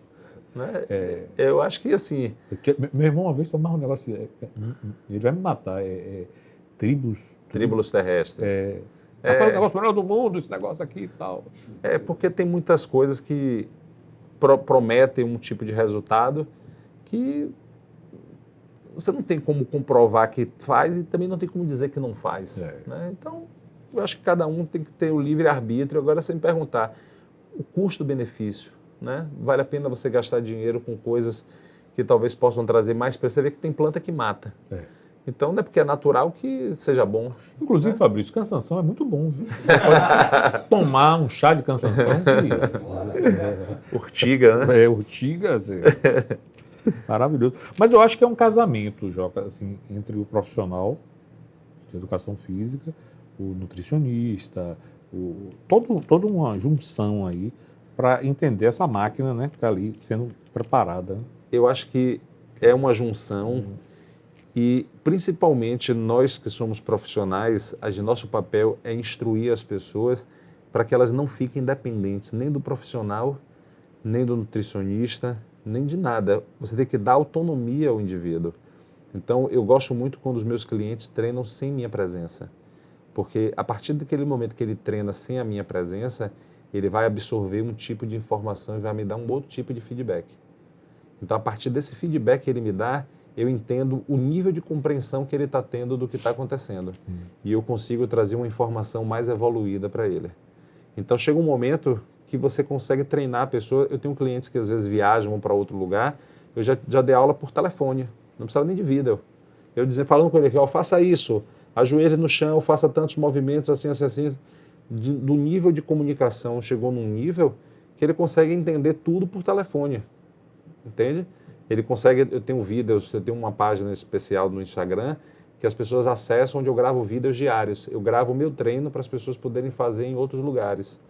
Né? Eu acho que assim... Meu irmão uma vez tomava um negócio... ele vai me matar. Tríbulos terrestres. Sabe qual é o negócio melhor do mundo, esse negócio aqui e tal? É porque tem muitas coisas que prometem um tipo de resultado que você não tem como comprovar que faz e também não tem como dizer que não faz. Né? Então, eu acho que cada um tem que ter o livre-arbítrio. Agora, você me perguntar, o custo-benefício, né? Vale a pena você gastar dinheiro com coisas que talvez possam trazer mais para você ver que tem planta que mata. Então, não é porque é natural que seja bom. Inclusive, né? Fabrício, cansanção é muito bom. Viu? Pode tomar um chá de cansanção. Urtiga, né? Urtiga. Assim. Maravilhoso. Mas eu acho que é um casamento, Joca, assim, entre o profissional de educação física, o nutricionista, toda uma junção aí para entender essa máquina, né, que está ali sendo preparada. Eu acho que é uma junção. E, principalmente, nós que somos profissionais, nosso papel é instruir as pessoas para que elas não fiquem dependentes nem do profissional, nem do nutricionista, nem de nada. Você tem que dar autonomia ao indivíduo. Então, eu gosto muito quando os meus clientes treinam sem minha presença. Porque, a partir daquele momento que ele treina sem a minha presença, ele vai absorver um tipo de informação e vai me dar um outro tipo de feedback. Então, a partir desse feedback que ele me dá, eu entendo o nível de compreensão que ele está tendo do que está acontecendo. E eu consigo trazer uma informação mais evoluída para ele. Então, chega um momento que você consegue treinar a pessoa. Eu tenho clientes que às vezes viajam para outro lugar, eu já dei aula por telefone, não precisava nem de vídeo. Eu dizia, falando com ele aqui, faça isso, ajoelhe no chão, faça tantos movimentos, assim, assim, assim. Do nível de comunicação, chegou num nível que ele consegue entender tudo por telefone. Entende? Ele consegue, eu tenho vídeos, eu tenho uma página especial no Instagram que as pessoas acessam, onde eu gravo vídeos diários. Eu gravo o meu treino para as pessoas poderem fazer em outros lugares.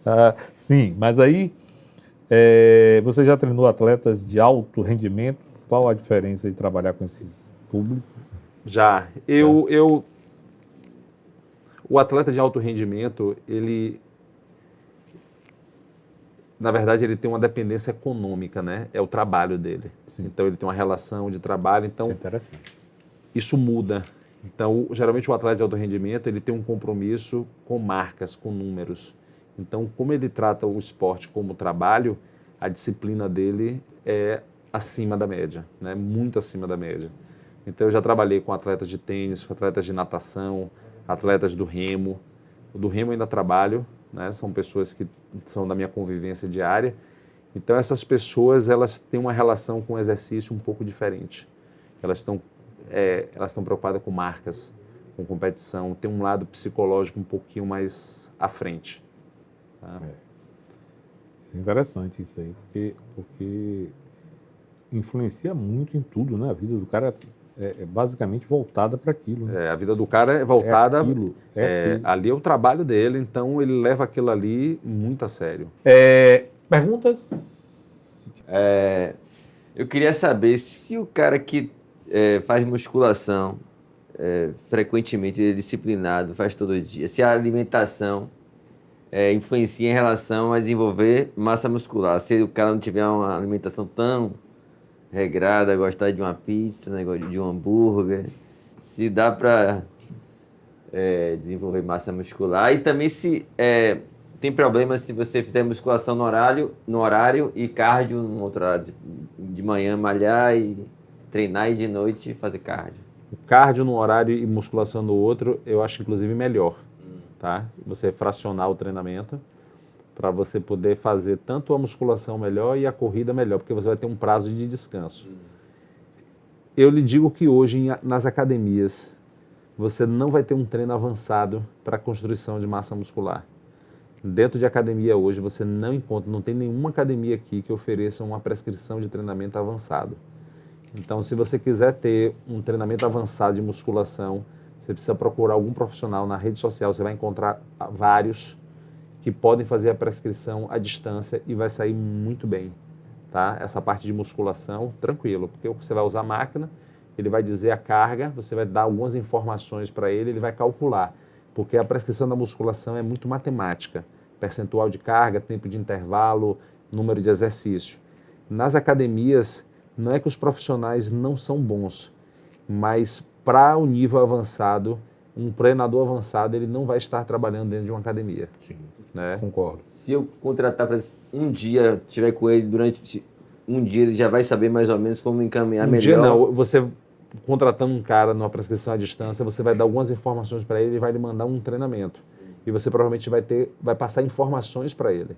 Sim, mas aí você já treinou atletas de alto rendimento? Qual a diferença de trabalhar com esses públicos? Já. O atleta de alto rendimento, na verdade, ele tem uma dependência econômica, né? É o trabalho dele. Sim. Então, ele tem uma relação de trabalho. Então, isso é interessante. Isso muda. Então, geralmente, o atleta de alto rendimento, ele tem um compromisso com marcas, com números. Então, como ele trata o esporte como trabalho, a disciplina dele é acima da média, né? Muito acima da média. Então, eu já trabalhei com atletas de tênis, com atletas de natação, atletas do remo. O do remo eu ainda trabalho, né? São pessoas que são da minha convivência diária. Então, essas pessoas, elas têm uma relação com o exercício um pouco diferente. Elas estão preocupadas com marcas, com competição, tem um lado psicológico um pouquinho mais à frente. Tá? É interessante isso aí, porque influencia muito em tudo, né? A vida do cara é basicamente voltada para aquilo. Né? A vida do cara é voltada... aquilo. Ali é o trabalho dele, então ele leva aquilo ali muito a sério. Perguntas? Eu queria saber se o cara que faz musculação frequentemente, ele é disciplinado, faz todo dia, se a alimentação influencia em relação a desenvolver massa muscular. Se o cara não tiver uma alimentação tão regrada, gostar de uma pizza, negócio de um hambúrguer, se dá para desenvolver massa muscular. E também se tem problema se você fizer musculação no horário e cardio no outro horário. De manhã malhar e treinar e de noite fazer cardio. O cardio num horário e musculação no outro, eu acho inclusive melhor. Tá? Você fracionar o treinamento para você poder fazer tanto a musculação melhor e a corrida melhor, porque você vai ter um prazo de descanso. Eu lhe digo que hoje nas academias você não vai ter um treino avançado para a construção de massa muscular. Dentro de academia hoje você não tem nenhuma academia aqui que ofereça uma prescrição de treinamento avançado. Então, se você quiser ter um treinamento avançado de musculação, você precisa procurar algum profissional na rede social, você vai encontrar vários que podem fazer a prescrição à distância e vai sair muito bem, tá? Essa parte de musculação, tranquilo, porque você vai usar a máquina, ele vai dizer a carga, você vai dar algumas informações para ele, ele vai calcular, porque a prescrição da musculação é muito matemática, percentual de carga, tempo de intervalo, número de exercício. Nas academias, não é que os profissionais não são bons, mas para o nível avançado, um treinador avançado, ele não vai estar trabalhando dentro de uma academia. Sim, né? Concordo. Se eu contratar para um dia, estiver com ele durante um dia, ele já vai saber mais ou menos como encaminhar melhor. Um dia não, você contratando um cara numa prescrição à distância, você vai dar algumas informações para ele e vai lhe mandar um treinamento. E você provavelmente vai passar informações para ele.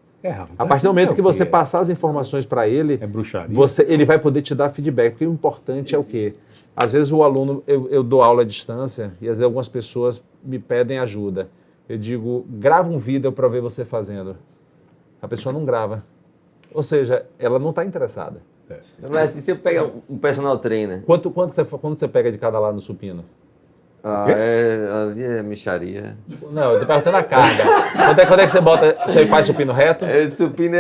A partir do momento que você passar as informações para ele, bruxaria. Ele vai poder te dar feedback. Porque o importante é o quê? Às vezes o aluno, eu dou aula à distância e às vezes algumas pessoas me pedem ajuda. Eu digo, grava um vídeo para ver você fazendo. A pessoa não grava. Ou seja, ela não está interessada. Mas se você pega um personal trainer... Quanto você pega de cada lado no supino? Ali é mixaria. Não, eu tô perguntando a carga. Quando é que você faz supino reto? Supino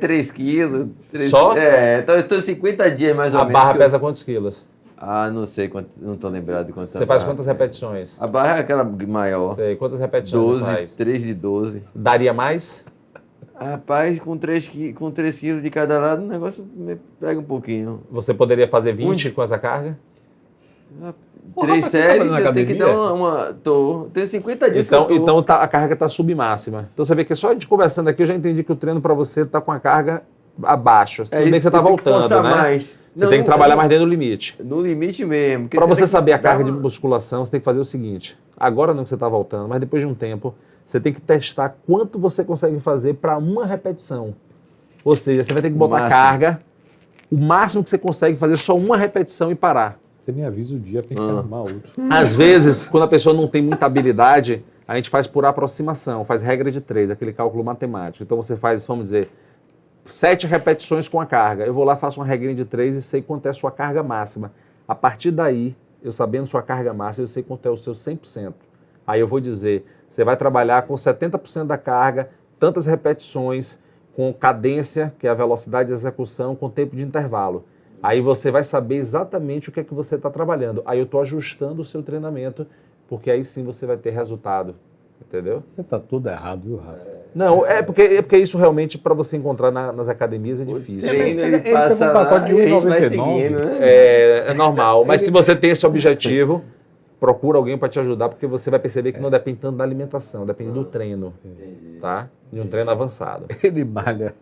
3 quilos. Só? Então eu estou 50 dias mais ou menos. A barra pesa quantos quilos? Não sei, não estou lembrado de quanto. Você faz quantas repetições? A barra é aquela maior. Sei, quantas repetições 12, você faz? 3 de 12. Daria mais? Rapaz, com 3 quilos de cada lado, o negócio me pega um pouquinho. Você poderia fazer 20 com essa carga? 3 séries, eu tenho que dar tenho 50 dias Então a carga está submáxima. Então você vê que só a gente conversando aqui, eu já entendi que o treino para você está com a carga abaixo. Tudo bem que você está voltando, né? Mais. Você tem que trabalhar mais dentro do limite. No limite mesmo. Para você saber a carga de musculação, você tem que fazer o seguinte. Agora não que você está voltando, mas depois de um tempo, você tem que testar quanto você consegue fazer para uma repetição. Ou seja, você vai ter que botar a carga, o máximo que você consegue fazer só uma repetição e parar. Você me avisa o dia, tem que arrumar outro. Às vezes, quando a pessoa não tem muita habilidade, a gente faz por aproximação, faz regra de 3, aquele cálculo matemático. Então você faz, vamos dizer, 7 repetições com a carga. Eu vou lá, faço uma regrinha de 3 e sei quanto é a sua carga máxima. A partir daí, eu sabendo sua carga máxima, eu sei quanto é o seu 100%. Aí eu vou dizer, você vai trabalhar com 70% da carga, tantas repetições, com cadência, que é a velocidade de execução, com tempo de intervalo. Aí você vai saber exatamente o que é que você está trabalhando. Aí eu estou ajustando o seu treinamento, porque aí sim você vai ter resultado. Entendeu? Você está todo errado, viu, Rafa? Não, é porque isso realmente, para você encontrar nas academias, é difícil. Ele passa lá e a gente vai seguindo, né? É normal. Mas se você tem esse objetivo, procura alguém para te ajudar, porque você vai perceber que não depende tanto da alimentação, depende do treino. Tá? De um treino avançado. Ele malha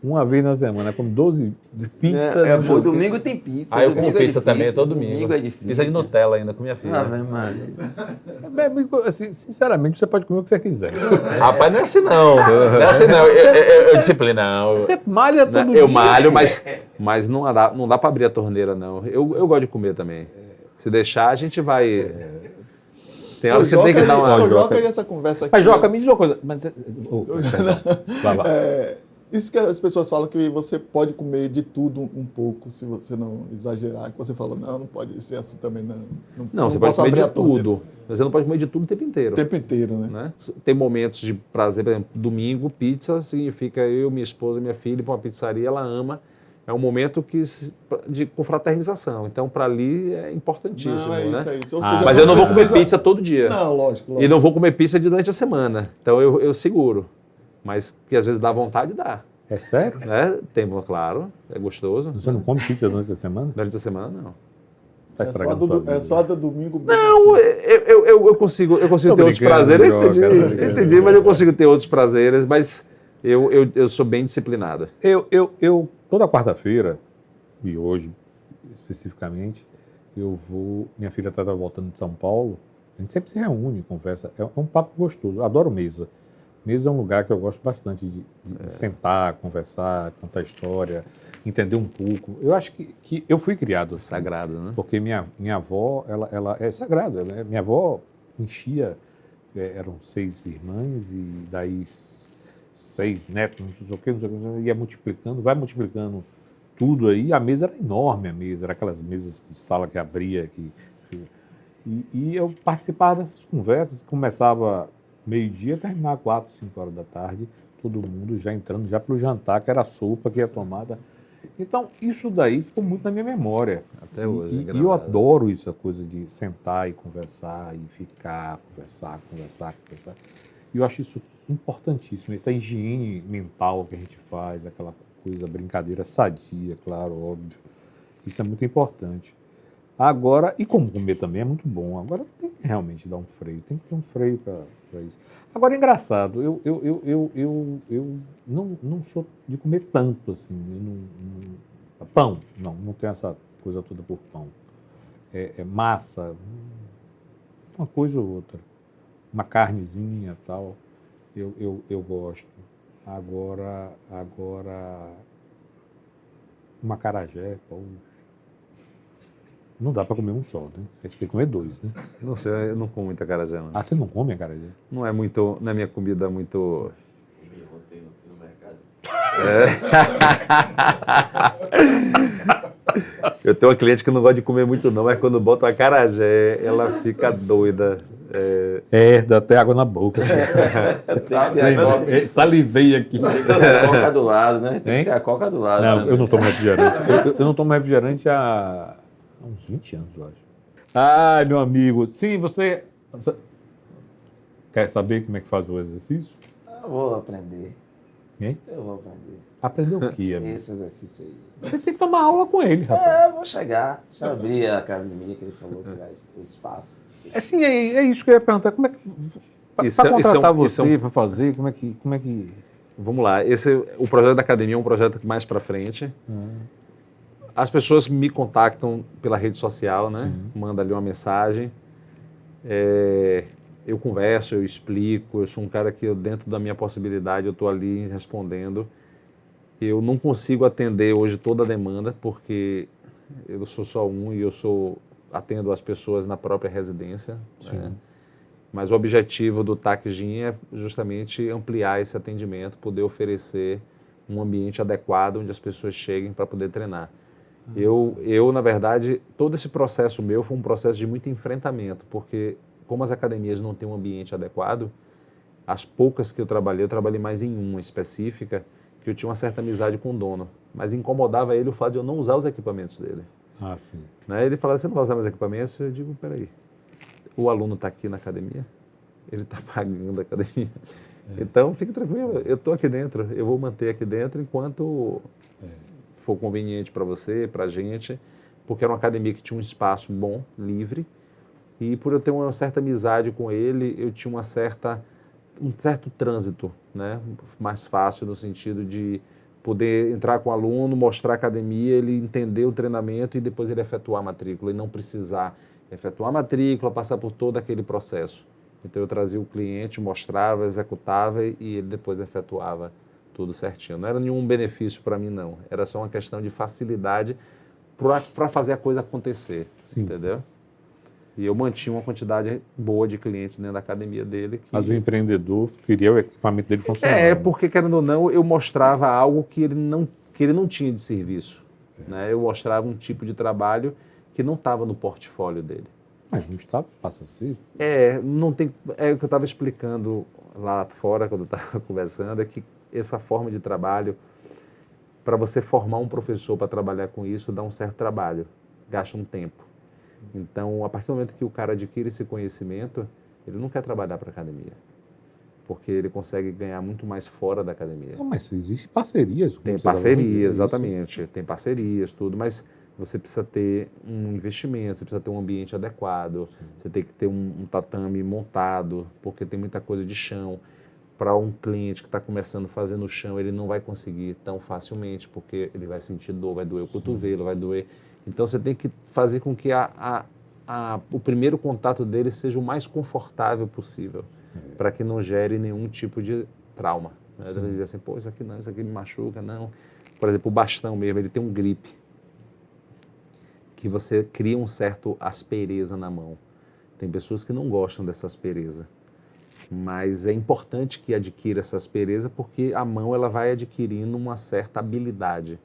uma vez na semana, come 12 pizza. Pô, domingo tem pizza. Eu como pizza também, todo domingo. Domingo é difícil. Pizza de Nutella ainda com minha filha. Assim, sinceramente, você pode comer o que você quiser. Rapaz, não é assim não. Não é assim não. Eu disciplino, não. Você malha todo dia. Eu malho, mas não dá para abrir a torneira, não. Eu gosto de comer também. Se deixar, a gente vai... Tem hora que você tem que dar uma... Joca aí essa conversa aqui. Mas, Joca, me diz uma coisa. Mas, Isso que as pessoas falam que você pode comer de tudo um pouco, se você não exagerar. Que você falou, não pode ser assim também, Não, você pode posso comer abrir de a torneira. tudo. Mas você não pode comer de tudo o tempo inteiro. O tempo inteiro, né? Né? Tem momentos de prazer, por exemplo, domingo, pizza significa eu, minha esposa, minha filha, para uma pizzaria, ela ama. É um momento de confraternização. Então, para ali é importantíssimo. Não, é né? isso, é isso. Ou seja, Mas eu não vou comer precisa- pizza todo dia. Não, lógico. E não vou comer pizza durante a semana. Então, eu seguro. Mas que às vezes dá vontade, dá. É sério? Né? Tem, claro, é gostoso. Você não come pizza durante a semana? Durante a semana, não. Tá estragando sua vida. É só do domingo mesmo. Não, eu consigo ter outros brincando, prazeres. Joca, tô brincando. Entendi, mas eu consigo ter outros prazeres, mas eu sou bem disciplinado. Eu toda quarta-feira, e hoje especificamente, minha filha está voltando de São Paulo, a gente sempre se reúne, conversa, é um papo gostoso, eu adoro mesa. Mesa é um lugar que eu gosto bastante de sentar, conversar, contar história, entender um pouco. Eu acho que eu fui criado assim. Sagrado, né? Porque minha avó, ela é sagrada. Né? Minha avó enchia, eram 6 irmãs e daí 6 netos, não sei o que, ia multiplicando, vai multiplicando tudo aí. A mesa era enorme, era aquelas mesas de sala que abria. E eu participava dessas conversas, começava meio-dia, terminava 4, 5 horas da tarde, todo mundo já entrando já para o jantar, que era a sopa que ia tomada. Então, isso daí ficou muito na minha memória. Até hoje. E eu adoro isso, a coisa de sentar e conversar, e ficar, conversar. E eu acho isso importantíssimo, essa higiene mental que a gente faz, aquela coisa, brincadeira sadia, claro, óbvio. Isso é muito importante. Agora, e como comer também é muito bom. Agora tem que realmente dar um freio, tem que ter um freio para isso. Agora, é engraçado, eu não sou de comer tanto assim. Pão, não tenho essa coisa toda por pão. É massa, uma coisa ou outra. Uma carnezinha e tal, eu gosto. Agora, uma acarajé, poxa. Não dá para comer um só, né? Aí você tem que comer 2, né? Não sei, eu não como muita acarajé, não. Ah, você não come acarajé? Não é muito, na minha comida muito... Ontem no mercado. Eu tenho uma cliente que não gosta de comer muito não, mas quando bota acarajé, ela fica doida. Dá até água na boca. Salivei aqui. Tem que ter a coca do lado, né? Tem que ter a coca do lado. Não, né? eu não tomo refrigerante. Eu não tomo refrigerante há uns 20 anos, eu acho. Ai, meu amigo. Sim, você quer saber como é que faz o exercício? Eu vou aprender. Hein? Eu vou aprender. Aprender o quê, amigo? Esse exercício aí. Você tem que tomar aula com ele, rapaz. Eu vou chegar. Já abri a academia que ele falou que vai o espaço. Assim, é isso que eu ia perguntar. Como é que... Para contratar você, para fazer, como é que... Vamos lá, o projeto da academia é um projeto mais para frente. As pessoas me contactam pela rede social, né? Manda ali uma mensagem. Eu converso, eu explico. Eu sou um cara que, dentro da minha possibilidade, eu estou ali respondendo. Eu não consigo atender hoje toda a demanda, porque eu sou só um e atendo as pessoas na própria residência. Né? Mas o objetivo do TAC Gym é justamente ampliar esse atendimento, poder oferecer um ambiente adequado onde as pessoas cheguem para poder treinar. Eu, na verdade, todo esse processo meu foi um processo de muito enfrentamento, porque como as academias não têm um ambiente adequado, as poucas que eu trabalhei mais em uma específica, que eu tinha uma certa amizade com o dono, mas incomodava ele o fato de eu não usar os equipamentos dele. Ah, sim. Né? Ele falava, você não vai usar meus equipamentos? Eu digo, peraí, o aluno está aqui na academia, ele está pagando a academia, então fique tranquilo, eu estou aqui dentro, eu vou manter aqui dentro enquanto for conveniente para você, para a gente, porque era uma academia que tinha um espaço bom, livre, e por eu ter uma certa amizade com ele, eu tinha um certo trânsito, né? Mais fácil no sentido de poder entrar com o aluno, mostrar a academia, ele entender o treinamento e depois ele efetuar a matrícula, e não precisar efetuar a matrícula, passar por todo aquele processo. Então eu trazia o cliente, mostrava, executava e ele depois efetuava tudo certinho. Não era nenhum benefício para mim, não. Era só uma questão de facilidade para fazer a coisa acontecer, entendeu? E eu mantinha uma quantidade boa de clientes dentro da academia dele. Mas o empreendedor queria o equipamento dele funcionando. Porque, querendo ou não, eu mostrava algo que ele não tinha de serviço. Né? Eu mostrava um tipo de trabalho que não estava no portfólio dele. Mas não está, passa a ser. Não tem, é o que eu estava explicando lá fora, quando eu estava conversando, é que essa forma de trabalho, para você formar um professor para trabalhar com isso, dá um certo trabalho, gasta um tempo. Então, a partir do momento que o cara adquire esse conhecimento, ele não quer trabalhar para a academia, porque ele consegue ganhar muito mais fora da academia. Não, mas existem parcerias. Tem parcerias, exatamente. Tem parcerias, tudo, mas você precisa ter um investimento, você precisa ter um ambiente adequado, você tem que ter um tatame montado, porque tem muita coisa de chão. Para um cliente que está começando a fazer no chão, ele não vai conseguir tão facilmente, porque ele vai sentir dor, vai doer o cotovelo, vai doer. Então você tem que fazer com que o primeiro contato dele seja o mais confortável possível, para que não gere nenhum tipo de trauma. Né? Ele vai dizer assim, pô, isso aqui não, isso aqui me machuca, não. Por exemplo, o bastão mesmo, ele tem um grip, que você cria um certo aspereza na mão. Tem pessoas que não gostam dessa aspereza, mas é importante que adquira essa aspereza, porque a mão ela vai adquirindo uma certa habilidade.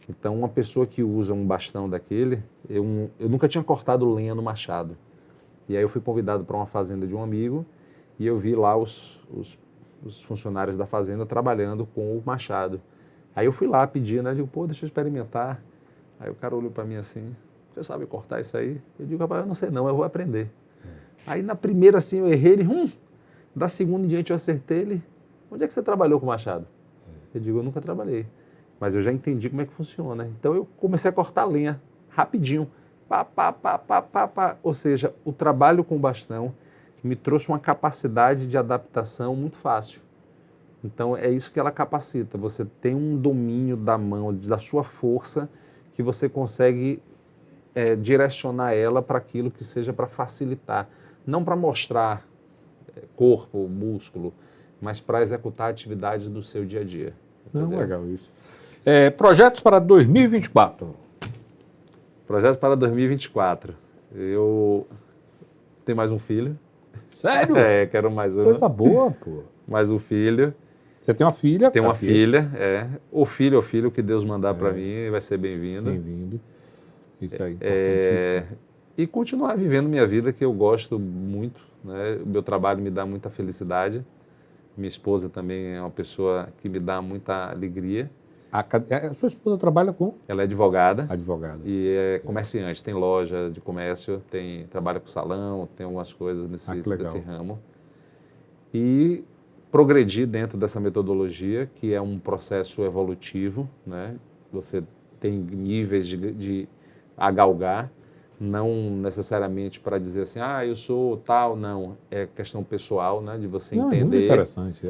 Então, uma pessoa que usa um bastão daquele, eu nunca tinha cortado lenha no machado. E aí eu fui convidado para uma fazenda de um amigo e eu vi lá os funcionários da fazenda trabalhando com o machado. Aí eu fui lá pedir, né? Digo, pô, deixa eu experimentar. Aí o cara olhou para mim assim, você sabe cortar isso aí? Eu digo, rapaz, eu não sei não, eu vou aprender. Aí na primeira assim eu errei, ele, da segunda em diante eu acertei ele, onde é que você trabalhou com o machado? Eu digo, eu nunca trabalhei. Mas eu já entendi como é que funciona. Então eu comecei a cortar lenha rapidinho. Pá, pá, pá, pá, pá, pá. Ou seja, o trabalho com o bastão me trouxe uma capacidade de adaptação muito fácil. Então é isso que ela capacita. Você tem um domínio da mão, da sua força, que você consegue direcionar ela para aquilo que seja para facilitar. Não para mostrar corpo, músculo, mas para executar atividades do seu dia a dia. Não, legal isso. Projetos para 2024. Projetos para 2024. Eu tenho mais um filho. Sério? Quero mais um. Coisa boa, pô. Mais um filho. Você tem uma filha? Tenho uma filha, O filho é o filho que Deus mandar para mim, vai ser bem-vindo. Bem-vindo. Isso aí, importantíssimo. E continuar vivendo minha vida, que eu gosto muito, né? O meu trabalho me dá muita felicidade. Minha esposa também é uma pessoa que me dá muita alegria. A sua esposa trabalha com? Ela é advogada. Advogada. E é comerciante, tem loja de comércio, trabalha com salão, tem algumas coisas nesse ramo. E progredir dentro dessa metodologia, que é um processo evolutivo, né? Você tem níveis a galgar, não necessariamente para dizer assim, eu sou tal, não. É questão pessoal, né? De você entender. É muito interessante.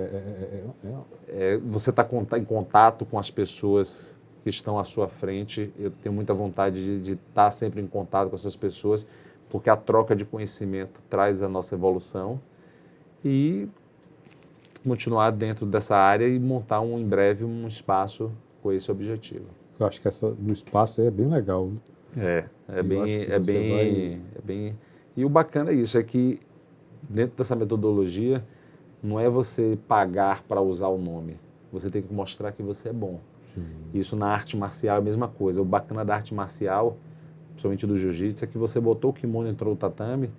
Você está em contato com as pessoas que estão à sua frente. Eu tenho muita vontade de estar sempre em contato com essas pessoas, porque a troca de conhecimento traz a nossa evolução. E continuar dentro dessa área e montar em breve um espaço com esse objetivo. Eu acho que essa do espaço é bem legal. Bem. E o bacana é isso, é que dentro dessa metodologia não é você pagar para usar o nome, você tem que mostrar que você é bom. Sim. Isso na arte marcial é a mesma coisa. O bacana da arte marcial, principalmente do jiu-jitsu, é que você botou o kimono, entrou no tatame,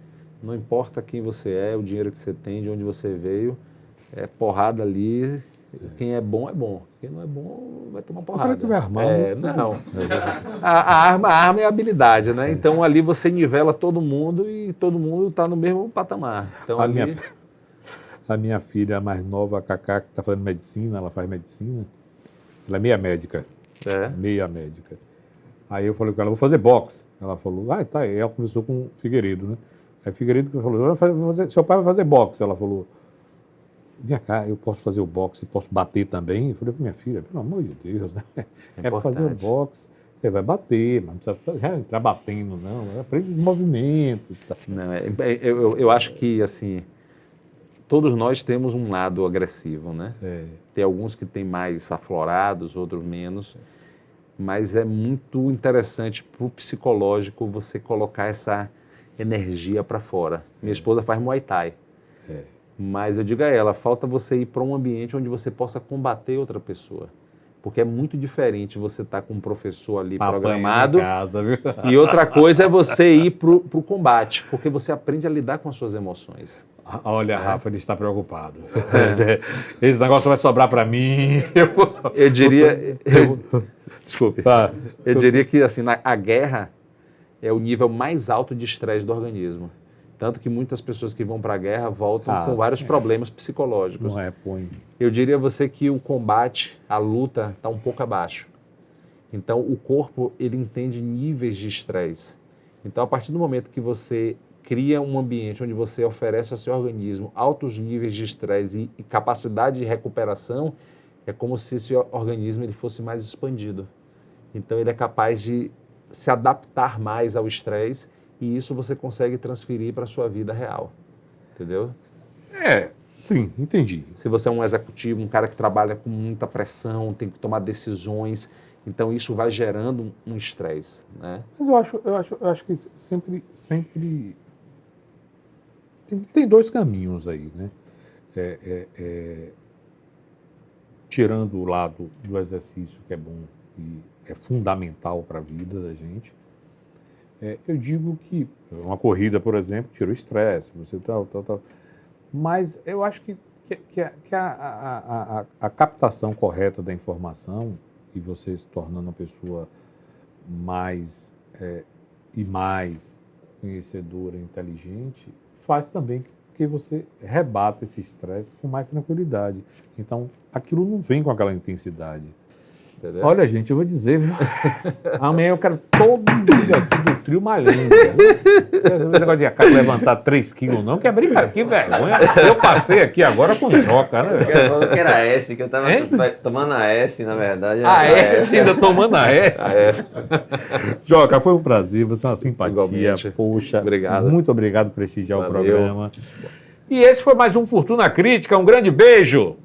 não importa quem você é, o dinheiro que você tem, de onde você veio, é porrada ali. Quem é bom, quem não é bom vai tomar porrada. O cara tiver armado. Não. A arma é habilidade, né? Então ali você nivela todo mundo e todo mundo está no mesmo patamar. Então, a minha filha mais nova, a Cacá, que está fazendo medicina, ela faz medicina, ela é meia médica. Meia médica. Aí eu falei com ela, vou fazer boxe. Ela falou, tá. Aí ela conversou com o Figueiredo, né? Aí o Figueiredo falou, seu pai vai fazer boxe. Ela falou, vem cá, eu posso fazer o boxe, posso bater também? Eu falei para minha filha, pelo amor de Deus, né? Para fazer o boxe, você vai bater, mas não precisa entrar batendo, não. Aprende os movimentos. Tá? Não, eu acho que, assim, todos nós temos um lado agressivo, né? Tem alguns que têm mais aflorados, outros menos. Mas é muito interessante para o psicológico você colocar energia para fora. Minha esposa faz Muay Thai. Mas eu digo a ela, falta você ir para um ambiente onde você possa combater outra pessoa. Porque é muito diferente você estar com um professor ali programado. Casa, viu? E outra coisa é você ir para o combate, porque você aprende a lidar com as suas emoções. Olha, Rafa, ele está preocupado. Esse negócio vai sobrar para mim. Eu diria... Desculpe. Eu diria que assim, a guerra é o nível mais alto de estresse do organismo. Tanto que muitas pessoas que vão para a guerra voltam com vários problemas psicológicos. Não é, põe. Eu diria a você que o combate, a luta, está um pouco abaixo. Então, o corpo, ele entende níveis de estresse. Então, a partir do momento que você cria um ambiente onde você oferece ao seu organismo altos níveis de estresse e capacidade de recuperação, é como se esse organismo ele fosse mais expandido. Então, ele é capaz de se adaptar mais ao estresse e isso você consegue transferir para a sua vida real. Entendeu? Sim, entendi. Se você é um executivo, um cara que trabalha com muita pressão, tem que tomar decisões, então isso vai gerando um estresse, né? Mas eu acho que sempre tem dois caminhos aí, né? Tirando o lado do exercício, que é bom e é fundamental para a vida da gente, eu digo que uma corrida, por exemplo, tira o estresse, você tal. Mas eu acho que a captação correta da informação e você se tornando uma pessoa mais conhecedora, inteligente, faz também que você rebata esse estresse com mais tranquilidade. Então, aquilo não vem com aquela intensidade. Entendeu? Olha, gente, eu vou dizer, viu? Amanhã eu quero todo mundo aqui do trio malhando. Esse negócio de cara levantar 3 quilos, não, que é brincadeira, que vergonha. Eu passei aqui agora com Joca, né? Eu que era S, que eu tava tomando a S, na verdade. A S, ainda tomando a S. Joca, foi um prazer, você é uma simpatia. Igualmente. Poxa, obrigado. Muito obrigado por prestigiar o programa. E esse foi mais um Fortuna Crítica, um grande beijo.